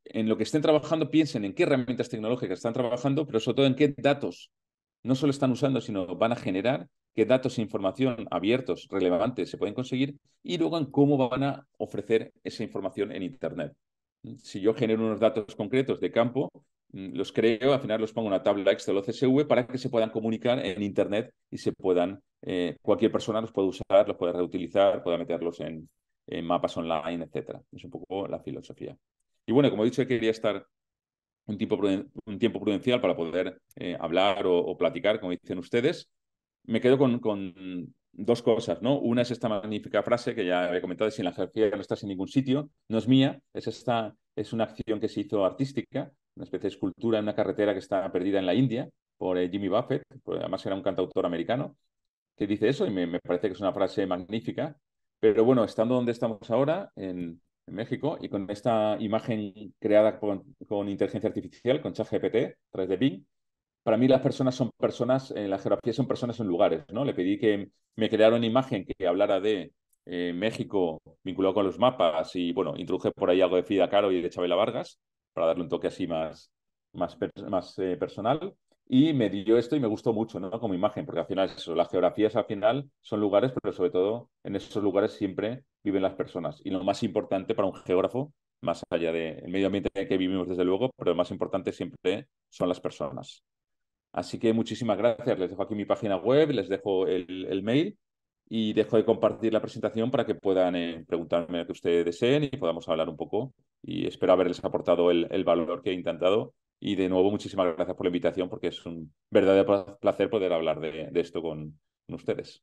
en lo que estén trabajando piensen en qué herramientas tecnológicas están trabajando, pero sobre todo en qué datos no solo están usando, sino van a generar, qué datos e información abiertos, relevantes se pueden conseguir, y luego en cómo van a ofrecer esa información en Internet. Si yo genero unos datos concretos de campo, los creo, al final los pongo en una tabla Excel o CSV para que se puedan comunicar en Internet y se puedan, cualquier persona los puede usar, los puede reutilizar, puede meterlos en mapas online, etc. Es un poco la filosofía. Y bueno, como he dicho, quería estar un tiempo prudencial para poder hablar o platicar, como dicen ustedes. Me quedo con dos cosas, ¿no? Una es esta magnífica frase que ya había comentado, si en la geografía no estás en ningún sitio, no es mía, es una acción que se hizo artística, una especie de escultura en una carretera que está perdida en la India por Jimmy Buffett, además era un cantautor americano, que dice eso y me parece que es una frase magnífica. Pero bueno, estando donde estamos ahora, en México, y con esta imagen creada con inteligencia artificial, con ChatGPT, a través de Bing, para mí las personas son personas, la geografía son personas en lugares, ¿no? Le pedí que me creara una imagen que hablara de México vinculado con los mapas y, bueno, introduje por ahí algo de Frida Kahlo y de Chabela Vargas para darle un toque así más personal. Y me dio esto y me gustó mucho, ¿no? Como imagen, porque al final eso, las geografías al final son lugares, pero sobre todo en esos lugares siempre viven las personas. Y lo más importante para un geógrafo, más allá del medio ambiente en el que vivimos desde luego, pero lo más importante siempre son las personas. Así que muchísimas gracias. Les dejo aquí mi página web, les dejo el mail y dejo de compartir la presentación para que puedan preguntarme lo que ustedes deseen y podamos hablar un poco. Y espero haberles aportado el valor que he intentado. Y de nuevo, muchísimas gracias por la invitación porque es un verdadero placer poder hablar de esto con ustedes.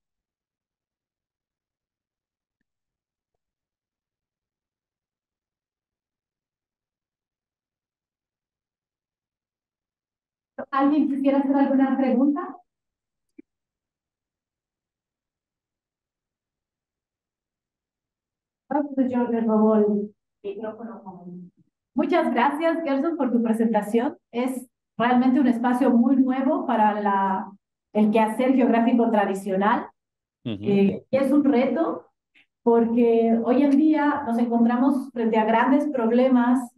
¿Alguien quisiera hacer alguna pregunta? Pues yo le robo el micrófono. Muchas gracias, Gerson, por tu presentación. Es realmente un espacio muy nuevo para el quehacer geográfico tradicional. Y es un reto porque hoy en día nos encontramos frente a grandes problemas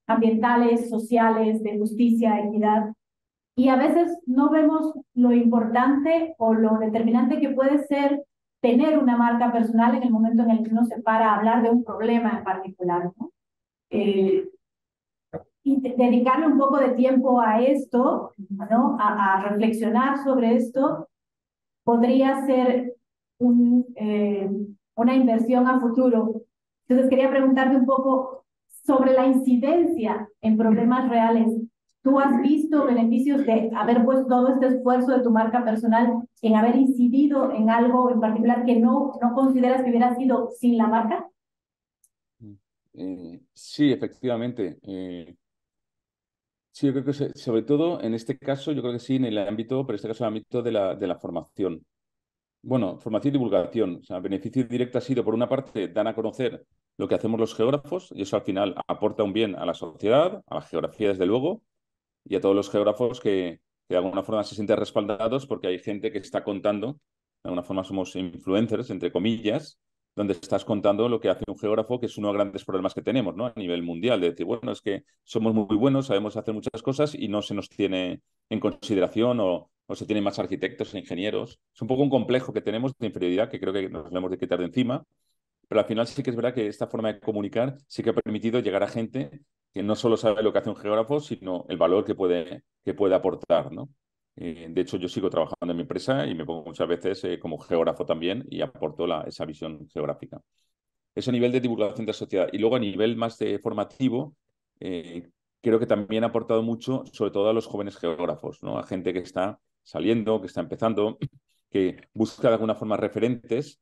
ambientales, sociales, de justicia, equidad, y a veces no vemos lo importante o lo determinante que puede ser tener una marca personal en el momento en el que uno se para a hablar de un problema en particular, ¿no? Y dedicarle un poco de tiempo a esto, ¿no? A reflexionar sobre esto, podría ser una inversión a futuro. Entonces quería preguntarte un poco sobre la incidencia en problemas reales. ¿Tú has visto beneficios de haber puesto todo este esfuerzo de tu marca personal en haber incidido en algo en particular que no consideras que hubiera sido sin la marca? Sí, efectivamente. Sí, yo creo que sobre todo en este caso, yo creo que sí, en el ámbito, pero en este caso en el ámbito de la formación. Bueno, formación y divulgación. O sea, el beneficio directo ha sido, por una parte, dan a conocer lo que hacemos los geógrafos, y eso al final aporta un bien a la sociedad, a la geografía, desde luego, y a todos los geógrafos que de alguna forma se sienten respaldados porque hay gente que está contando, de alguna forma somos influencers, entre comillas, donde estás contando lo que hace un geógrafo, que es uno de los grandes problemas que tenemos, ¿no? A nivel mundial, de decir, bueno, es que somos muy buenos, sabemos hacer muchas cosas y no se nos tiene en consideración o se tienen más arquitectos e ingenieros. Es un poco un complejo que tenemos de inferioridad que creo que nos lo hemos de quitar de encima, pero al final sí que es verdad que esta forma de comunicar sí que ha permitido llegar a gente que no solo sabe lo que hace un geógrafo, sino el valor que puede aportar, ¿no? De hecho, yo sigo trabajando en mi empresa y me pongo muchas veces como geógrafo también y aporto esa visión geográfica. Eso a nivel de divulgación de la sociedad. Y luego a nivel más formativo, creo que también ha aportado mucho, sobre todo a los jóvenes geógrafos, ¿no? A gente que está saliendo, que está empezando, que busca de alguna forma referentes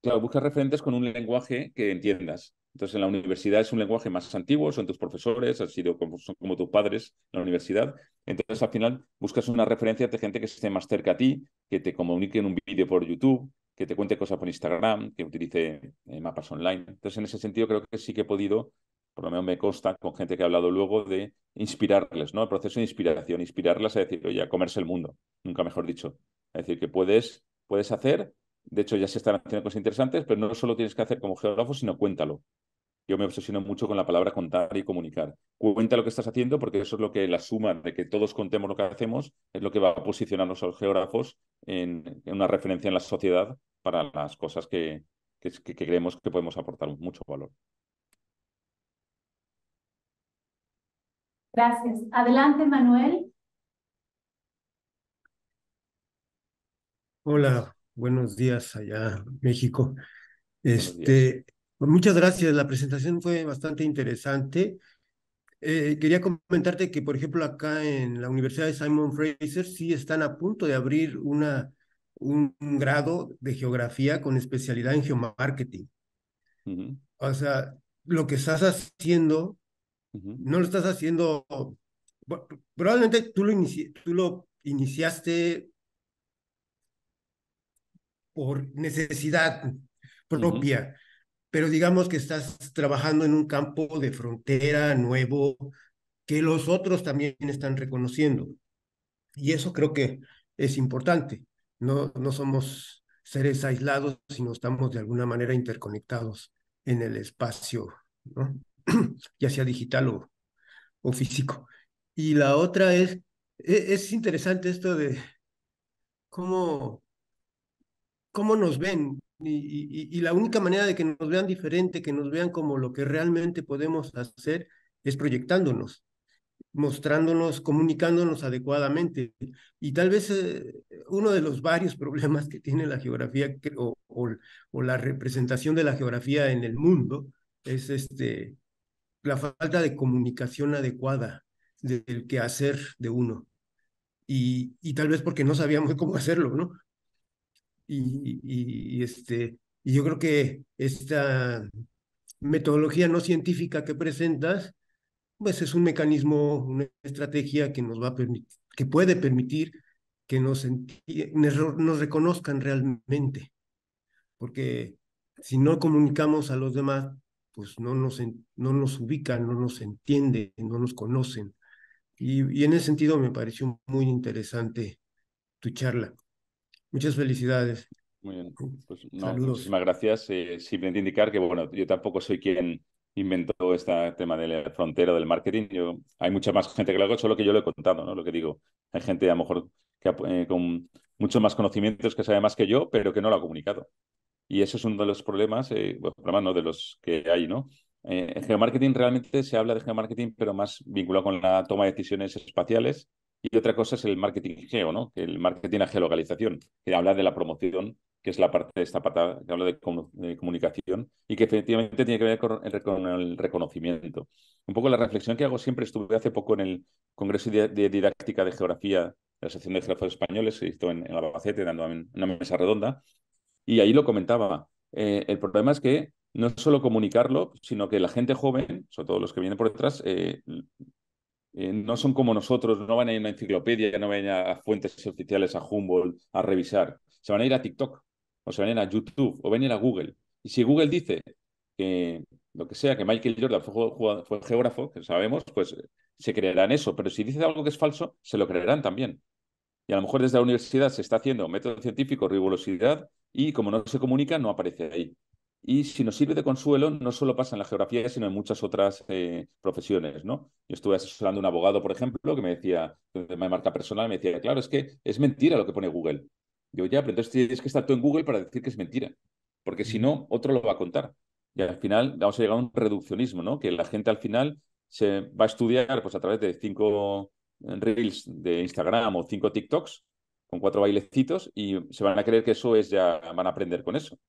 claro, buscas referentes con un lenguaje que entiendas. Entonces, en la universidad es un lenguaje más antiguo, son tus profesores, son como tus padres en la universidad. Entonces, al final, buscas una referencia de gente que esté más cerca a ti, que te comunique en un vídeo por YouTube, que te cuente cosas por Instagram, que utilice mapas online. Entonces, en ese sentido, creo que sí que he podido, por lo menos me consta, con gente que ha hablado luego, de inspirarles, ¿no? El proceso de inspiración, inspirarlas a decir, oye, a comerse el mundo, nunca mejor dicho. Es decir, que puedes hacer, de hecho ya se están haciendo cosas interesantes, pero no solo tienes que hacer como geógrafo, sino cuéntalo. Yo me obsesiono mucho con la palabra contar y comunicar. Cuenta lo que estás haciendo porque eso es lo que la suma de que todos contemos lo que hacemos es lo que va a posicionarnos a los geógrafos en una referencia en la sociedad para las cosas que creemos que podemos aportar mucho valor. Gracias. Adelante, Manuel. Hola, buenos días allá en México. Buenos días. Muchas gracias, la presentación fue bastante interesante. Quería comentarte que, por ejemplo, acá en la Universidad de Simon Fraser sí están a punto de abrir un grado de geografía con especialidad en geomarketing. Uh-huh. O sea, lo que estás haciendo, Uh-huh. no lo estás haciendo, probablemente tú lo iniciaste por necesidad Uh-huh. propia, pero digamos que estás trabajando en un campo de frontera nuevo que los otros también están reconociendo. Y eso creo que es importante. No somos seres aislados, sino estamos de alguna manera interconectados en el espacio, ¿no? Ya sea digital o físico. Y la otra es interesante esto de cómo cómo nos ven y la única manera de que nos vean diferente, que nos vean como lo que realmente podemos hacer, es proyectándonos, mostrándonos, comunicándonos adecuadamente. Y tal vez uno de los varios problemas que tiene la geografía o la representación de la geografía en el mundo es la falta de comunicación adecuada del quehacer de uno. Y tal vez porque no sabíamos cómo hacerlo, ¿no? Y yo creo que esta metodología no científica que presentas, pues es un mecanismo, una estrategia que nos va a permitir, que puede permitir que nos reconozcan realmente, porque si no comunicamos a los demás, pues no nos ubican, no nos entienden, no nos conocen. Y en ese sentido me pareció muy interesante tu charla. Muchas felicidades. Muy bien. Pues no, Saludos. muchísimas gracias. Simplemente indicar que, bueno, yo tampoco soy quien inventó este tema de la frontera del marketing. Hay mucha más gente que lo hago, solo que yo lo he contado, ¿no? Lo que digo. Hay gente a lo mejor con muchos más conocimientos que sabe más que yo, pero que no lo ha comunicado. Y eso es uno de los problemas, bueno, problemas no de los que hay, ¿no? En geomarketing realmente se habla de geomarketing, pero más vinculado con la toma de decisiones espaciales. Y otra cosa es el marketing geo, ¿no? Que el marketing a geolocalización, que habla de la promoción, que es la parte de esta pata que habla de comunicación y que efectivamente tiene que ver con el reconocimiento. Un poco la reflexión que hago siempre, estuve hace poco en el Congreso de Didáctica de Geografía de la Asociación de Geógrafos Españoles, se hizo en Albacete, dando una mesa redonda, y ahí lo comentaba. El problema es que no es solo comunicarlo, sino que la gente joven, sobre todo los que vienen por detrás, no son como nosotros, no van a ir a una enciclopedia, no van a ir a fuentes oficiales, a Humboldt, a revisar. Se van a ir a TikTok, o se van a ir a YouTube, o van a ir a Google. Y si Google dice que lo que sea, que Michael Jordan fue geógrafo, que sabemos, pues se creerán eso. Pero si dice algo que es falso, se lo creerán también. Y a lo mejor desde la universidad se está haciendo método científico, rigurosidad, y como no se comunica, no aparece ahí. Y si nos sirve de consuelo, no solo pasa en la geografía, sino en muchas otras profesiones, ¿no? Yo estuve asesorando a un abogado, por ejemplo, que me decía, de marca personal, me decía, claro, es que es mentira lo que pone Google. Yo ya, pero entonces tienes que estar tú en Google para decir que es mentira, porque si no, otro lo va a contar. Y al final vamos a llegar a un reduccionismo, ¿no? Que la gente al final se va a estudiar pues, a través de 5 Reels de Instagram o 5 TikToks con 4 bailecitos y se van a creer que eso es ya, van a aprender con eso.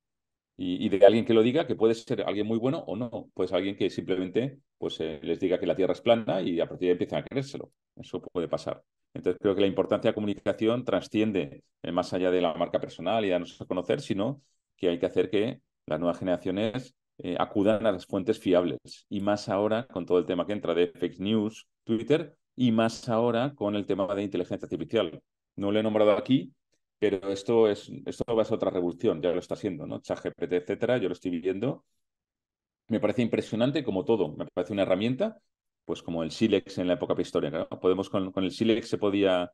Y de alguien que lo diga, que puede ser alguien muy bueno o no, pues alguien que simplemente pues, les diga que la Tierra es plana y a partir de ahí empiezan a creérselo. Eso puede pasar. Entonces creo que la importancia de la comunicación trasciende más allá de la marca personal y de no conocer, sino que hay que hacer que las nuevas generaciones acudan a las fuentes fiables. Y más ahora con todo el tema que entra de fake news, Twitter, y más ahora con el tema de inteligencia artificial. No lo he nombrado aquí, pero esto va a ser otra revolución, ya lo está siendo, ¿no? ChatGPT, etcétera, yo lo estoy viviendo. Me parece impresionante como todo. Me parece una herramienta, pues como el sílex en la época prehistórica, ¿no? Con el sílex se podía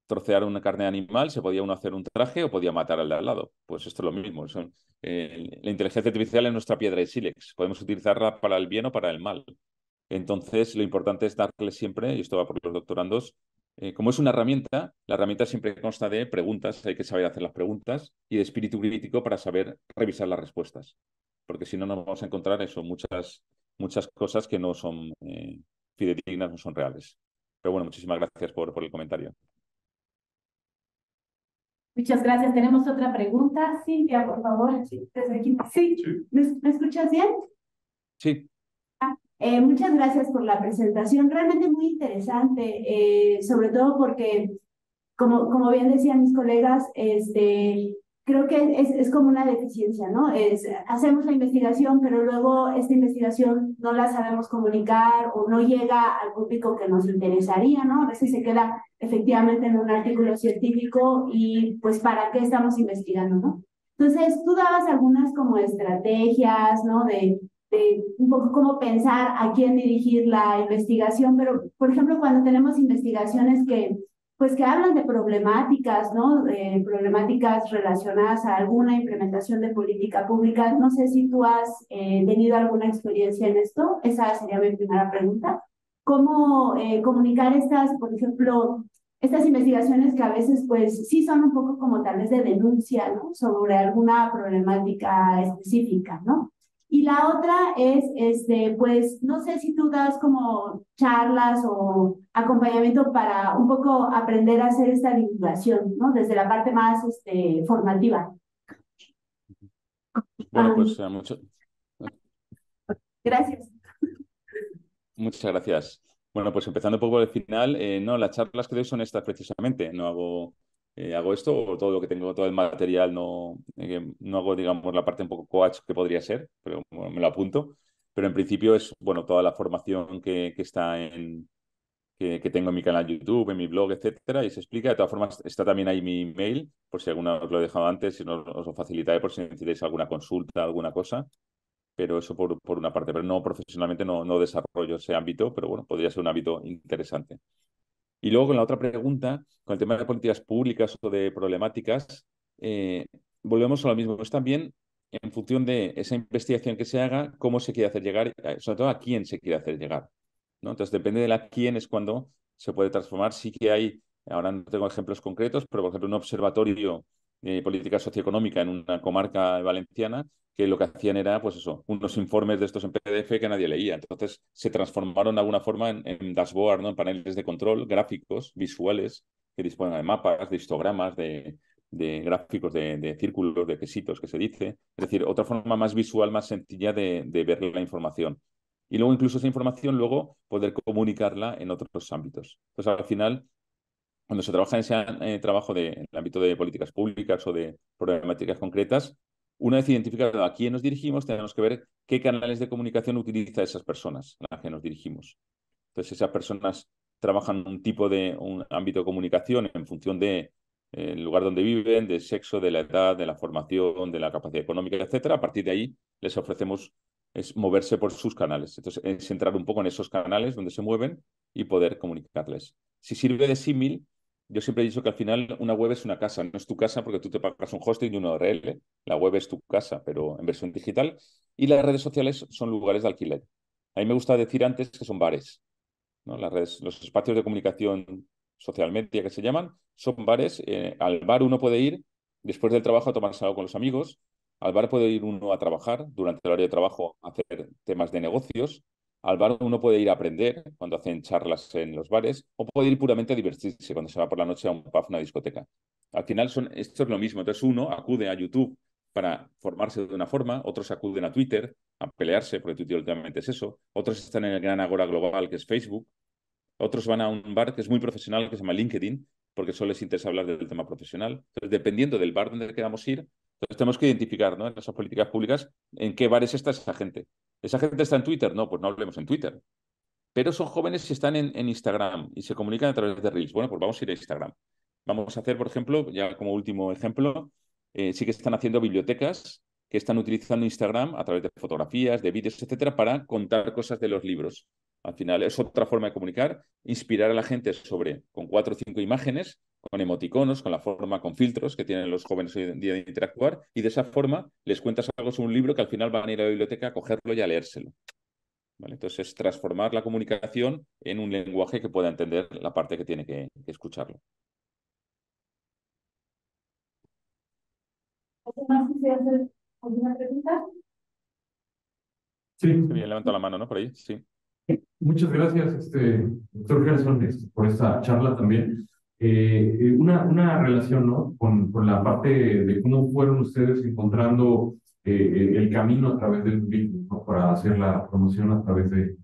trocear una carne de animal, se podía uno hacer un traje o podía matar al de al lado. Pues esto es lo mismo. La inteligencia artificial es nuestra piedra de sílex. Podemos utilizarla para el bien o para el mal. Entonces, lo importante es darle siempre, y esto va por los doctorandos, como es una herramienta, la herramienta siempre consta de preguntas, hay que saber hacer las preguntas, y de espíritu crítico para saber revisar las respuestas. Porque si no, nos vamos a encontrar eso, muchas cosas que no son fidedignas, no son reales. Pero bueno, muchísimas gracias por el comentario. Muchas gracias. Tenemos otra pregunta. Cintia, por favor. Sí, desde aquí. Sí, ¿me escuchas bien? Sí. Muchas gracias por la presentación. Realmente muy interesante, sobre todo porque, como bien decían mis colegas, creo que es como una deficiencia, ¿no? Hacemos la investigación, pero luego esta investigación no la sabemos comunicar o no llega al público que nos interesaría, ¿no? A veces se queda efectivamente en un artículo científico y pues ¿para qué estamos investigando, no? Entonces, tú dabas algunas como estrategias, ¿no? De un poco cómo pensar a quién dirigir la investigación, pero por ejemplo, cuando tenemos investigaciones pues que hablan de problemáticas, ¿no? De problemáticas relacionadas a alguna implementación de política pública. No sé si tú has tenido alguna experiencia en esto. Esa sería mi primera pregunta. ¿Cómo comunicar por ejemplo, estas investigaciones que a veces, pues, sí son un poco como tal vez de denuncia, ¿no? Sobre alguna problemática específica, ¿no? Y la otra es, pues, no sé si tú das como charlas o acompañamiento para un poco aprender a hacer esta divulgación, ¿no? Desde la parte más, formativa. Bueno, Ah, pues gracias. muchas gracias. Bueno, pues empezando un poco por el final, no, las charlas que doy son estas precisamente. No hago esto o todo lo que tengo, todo el material, no hago, digamos, la parte un poco coach que podría ser, pero bueno, me lo apunto. Pero en principio es, bueno, toda la formación que está que tengo en mi canal YouTube, en mi blog, etcétera, y se explica. De todas formas, está también ahí mi email, por si alguna os lo he dejado antes, si no os lo facilitaré por si necesitáis alguna consulta, alguna cosa. Pero eso por una parte, pero no profesionalmente no desarrollo ese ámbito, pero bueno, podría ser un ámbito interesante. Y luego con la otra pregunta, con el tema de políticas públicas o de problemáticas, volvemos a lo mismo. Es también en función de esa investigación que se haga, cómo se quiere hacer llegar, sobre todo a quién se quiere hacer llegar, ¿no? Entonces, depende de la quién es cuando se puede transformar. Sí que hay, ahora no tengo ejemplos concretos, pero por ejemplo, un observatorio de política socioeconómica en una comarca valenciana que lo que hacían era, pues eso, unos informes de estos en PDF que nadie leía. Entonces se transformaron de alguna forma en dashboard, ¿no? En paneles de control, gráficos, visuales, que disponen de mapas, de histogramas, de gráficos, de círculos, de quesitos, que se dice. Es decir, otra forma más visual, más sencilla de ver la información. Y luego incluso esa información, luego poder comunicarla en otros ámbitos. Entonces, al final, cuando se trabaja en ese trabajo en el ámbito de políticas públicas o de problemáticas concretas, una vez identificado a quién nos dirigimos, tenemos que ver qué canales de comunicación utiliza esas personas a las que nos dirigimos. Entonces, esas personas trabajan un ámbito de comunicación en función de el lugar donde viven, del sexo, de la edad, de la formación, de la capacidad económica, etcétera. A partir de ahí les ofrecemos es moverse por sus canales. Entonces, es entrar un poco en esos canales donde se mueven y poder comunicarles. Si sirve de símil, yo siempre he dicho que al final una web es una casa, no es tu casa porque tú te pagas un hosting y una URL. La web es tu casa, pero en versión digital. Y las redes sociales son lugares de alquiler. A mí me gusta decir antes que son bares, ¿no? Las redes, los espacios de comunicación social media que se llaman, son bares. Al bar uno puede ir después del trabajo a tomarse algo con los amigos. Al bar puede ir uno a trabajar durante el horario de trabajo, a hacer temas de negocios. Al bar uno puede ir a aprender cuando hacen charlas en los bares, o puede ir puramente a divertirse cuando se va por la noche a un pub, una discoteca. Al final esto es lo mismo. Entonces uno acude a YouTube para formarse de una forma, otros acuden a Twitter a pelearse, porque Twitter últimamente es eso, otros están en el gran agora global que es Facebook, otros van a un bar que es muy profesional que se llama LinkedIn, porque solo les interesa hablar del tema profesional. Entonces, dependiendo del bar donde queramos ir, Entonces tenemos que identificar, ¿no?, en esas políticas públicas en qué bares está esa gente. ¿Esa gente está en Twitter? No, pues no hablemos en Twitter. Pero son jóvenes y están en Instagram y se comunican a través de Reels. Bueno, pues vamos a ir a Instagram. Vamos a hacer, por ejemplo, ya como último ejemplo, sí que están haciendo bibliotecas que están utilizando Instagram a través de fotografías, de vídeos, etcétera, para contar cosas de los libros. Al final es otra forma de comunicar, inspirar a la gente con 4 o 5 imágenes, con emoticonos, con la forma, con filtros que tienen los jóvenes hoy en día de interactuar, y de esa forma les cuentas algo sobre un libro que al final van a ir a la biblioteca a cogerlo y a leérselo. ¿Vale? Entonces es transformar la comunicación en un lenguaje que pueda entender la parte que tiene que escucharlo. ¿Alguna pregunta? Sí, Bien, levanta la mano, ¿no? Por ahí, sí. muchas gracias, doctor Gerson, por esta charla también. Una relación, ¿no?, con la parte de cómo fueron ustedes encontrando el camino a través del turismo, ¿no?, para hacer la promoción a través de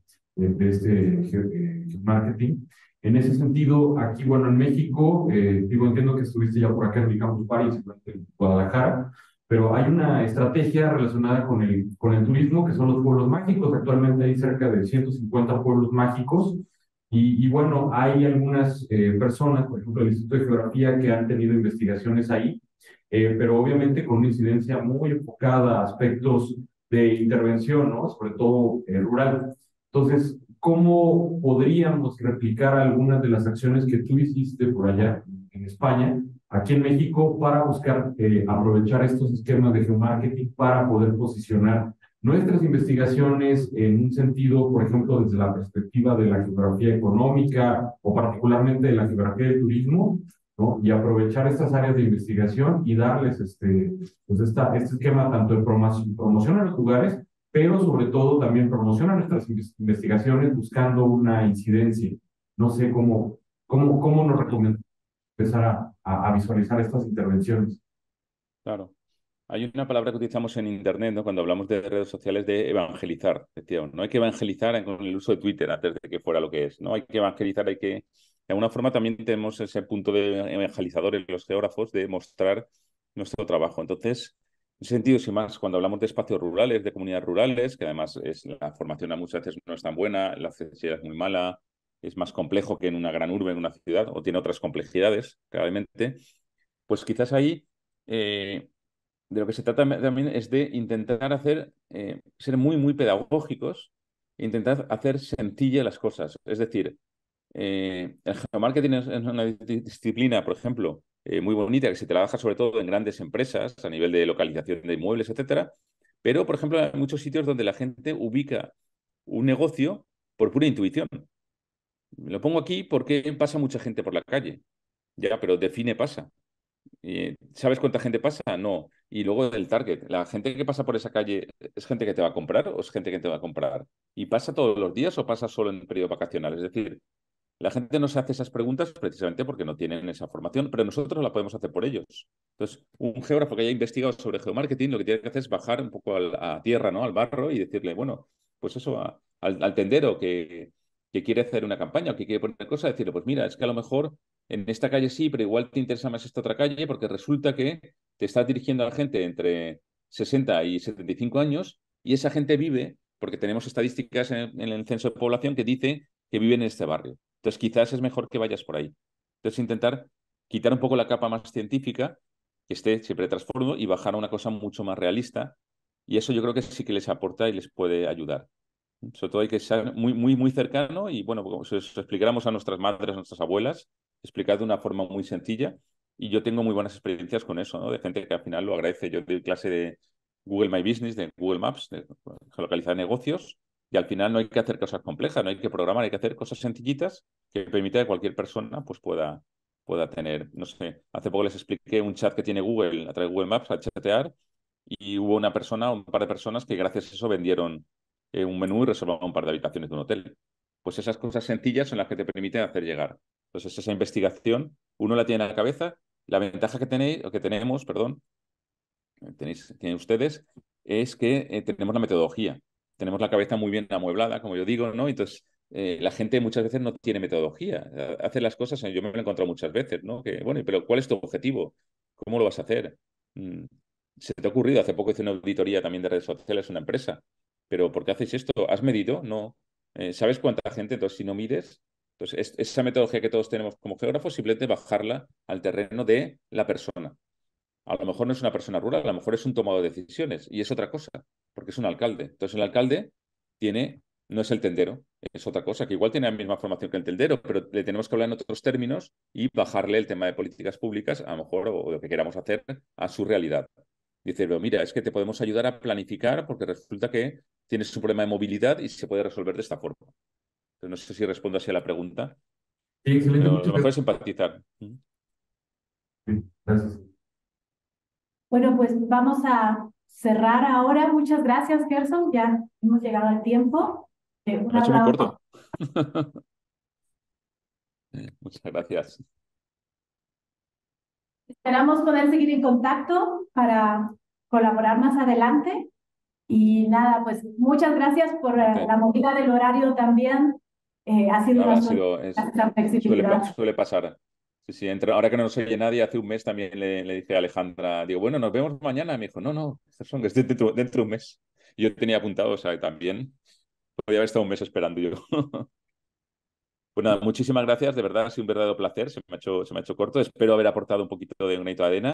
marketing. En ese sentido, aquí, bueno, en México, entiendo que estuviste ya por acá en el Campus París, en Guadalajara, pero hay una estrategia relacionada con el turismo, que son los pueblos mágicos. Actualmente hay cerca de 150 pueblos mágicos. Y bueno, hay algunas personas, por ejemplo, el Instituto de Geografía, que han tenido investigaciones ahí, pero obviamente con una incidencia muy enfocada a aspectos de intervención, ¿no?, sobre todo rural. Entonces, ¿cómo podríamos replicar algunas de las acciones que tú hiciste por allá en España, aquí en México, para buscar aprovechar estos esquemas de geomarketing para poder posicionar nuestras investigaciones en un sentido, por ejemplo, desde la perspectiva de la geografía económica o particularmente de la geografía del turismo, ¿no?, y aprovechar estas áreas de investigación y darles pues este esquema tanto de promoción a los lugares, pero sobre todo también promoción a nuestras investigaciones buscando una incidencia? No sé cómo nos recomendamos empezar a visualizar estas intervenciones. Claro. Hay una palabra que utilizamos en Internet, ¿no?, cuando hablamos de redes sociales, de evangelizar. Decíamos, no hay que evangelizar con el uso de Twitter antes de que fuera lo que es. No hay que evangelizar, de alguna forma también tenemos ese punto de evangelizadores, los geógrafos, de mostrar nuestro trabajo. Entonces, en ese sentido, sin más, cuando hablamos de espacios rurales, de comunidades rurales, que además la formación a muchas veces no es tan buena, la accesibilidad es muy mala, es más complejo que en una gran urbe, en una ciudad, o tiene otras complejidades, claramente, pues quizás ahí de lo que se trata también es de intentar ser muy, muy pedagógicos e intentar hacer sencillas las cosas. Es decir, el geomarketing es una disciplina, por ejemplo, muy bonita, que se trabaja sobre todo en grandes empresas a nivel de localización de inmuebles, etcétera. Pero, por ejemplo, hay muchos sitios donde la gente ubica un negocio por pura intuición. Lo pongo aquí porque pasa mucha gente por la calle. Ya, pero define pasa. ¿Sabes cuánta gente pasa? No. Y luego del target. ¿La gente que pasa por esa calle es gente que te va a comprar o es gente que te va a comprar? ¿Y pasa todos los días o pasa solo en el periodo vacacional? Es decir, la gente no se hace esas preguntas precisamente porque no tienen esa formación, pero nosotros la podemos hacer por ellos. Entonces, un geógrafo que haya investigado sobre geomarketing lo que tiene que hacer es bajar un poco a tierra, ¿no?, al barro, y decirle, bueno, pues eso, al tendero que quiere hacer una campaña o que quiere poner cosas, decirle, pues mira, es que a lo mejor en esta calle sí, pero igual te interesa más esta otra calle porque resulta que te estás dirigiendo a la gente entre 60 y 75 años y esa gente vive, porque tenemos estadísticas en el censo de población que dice que viven en este barrio. Entonces, quizás es mejor que vayas por ahí. Entonces, intentar quitar un poco la capa más científica, que esté siempre transformado, y bajar a una cosa mucho más realista. Y eso yo creo que sí que les aporta y les puede ayudar. Sobre todo hay que ser muy, muy, muy cercano y, bueno, pues eso explicáramos a nuestras madres, a nuestras abuelas, explicar de una forma muy sencilla. Y yo tengo muy buenas experiencias con eso, ¿no?, de gente que al final lo agradece. Yo doy clase de Google My Business, de Google Maps, de geolocalizar negocios, y al final no hay que hacer cosas complejas, no hay que programar, hay que hacer cosas sencillitas que permita que cualquier persona pues pueda tener, no sé, hace poco les expliqué un chat que tiene Google a través de Google Maps a chatear, y hubo una persona, un par de personas que gracias a eso vendieron un menú y reservaron un par de habitaciones de un hotel. Pues esas cosas sencillas son las que te permiten hacer llegar. Entonces esa investigación uno la tiene en la cabeza. La ventaja que tenéis, o que tenemos, perdón, tienen ustedes, es que tenemos la metodología. Tenemos la cabeza muy bien amueblada, como yo digo, ¿no? Entonces, la gente muchas veces no tiene metodología. Hace las cosas, yo me lo he encontrado muchas veces, ¿no? Que, bueno, pero ¿cuál es tu objetivo? ¿Cómo lo vas a hacer? se te ha ocurrido, hace poco hice una auditoría también de redes sociales, una empresa, pero ¿por qué hacéis esto? ¿Has medido? No. ¿Sabes cuánta gente? Entonces, si no mides, entonces esa metodología que todos tenemos como geógrafos, simplemente bajarla al terreno de la persona. A lo mejor no es una persona rural, a lo mejor es un tomador de decisiones y es otra cosa, porque es un alcalde. Entonces el alcalde no es el tendero, es otra cosa, que igual tiene la misma formación que el tendero, pero le tenemos que hablar en otros términos y bajarle el tema de políticas públicas, a lo mejor, o lo que queramos hacer, a su realidad. Dice, pero mira, es que te podemos ayudar a planificar porque resulta que tienes un problema de movilidad y se puede resolver de esta forma. Entonces, no sé si respondo así a la pregunta, Sí, excelente, pero muchas lo mejor es gracias. empatizar. Sí, gracias. Bueno, pues vamos a cerrar ahora. Muchas gracias, Gerson. Ya hemos llegado al tiempo. Un Me ha hecho muy aplauso. corto. Muchas gracias. Esperamos poder seguir en contacto para colaborar más adelante. Y nada, pues muchas gracias por Ok. la movida del horario también. Ha sido Nada, una suerte esta flexibilidad. suele pasar. Sí, sí, ahora que no nos oye nadie, hace un mes también le dije a Alejandra, digo, bueno, nos vemos mañana. Me dijo, no, que es dentro de un mes. Y yo tenía apuntado, o sea, que también podía haber estado un mes esperando yo. Pues nada, muchísimas gracias, de verdad, ha sido un verdadero placer, se me ha hecho corto. Espero haber aportado un poquito de granito de arena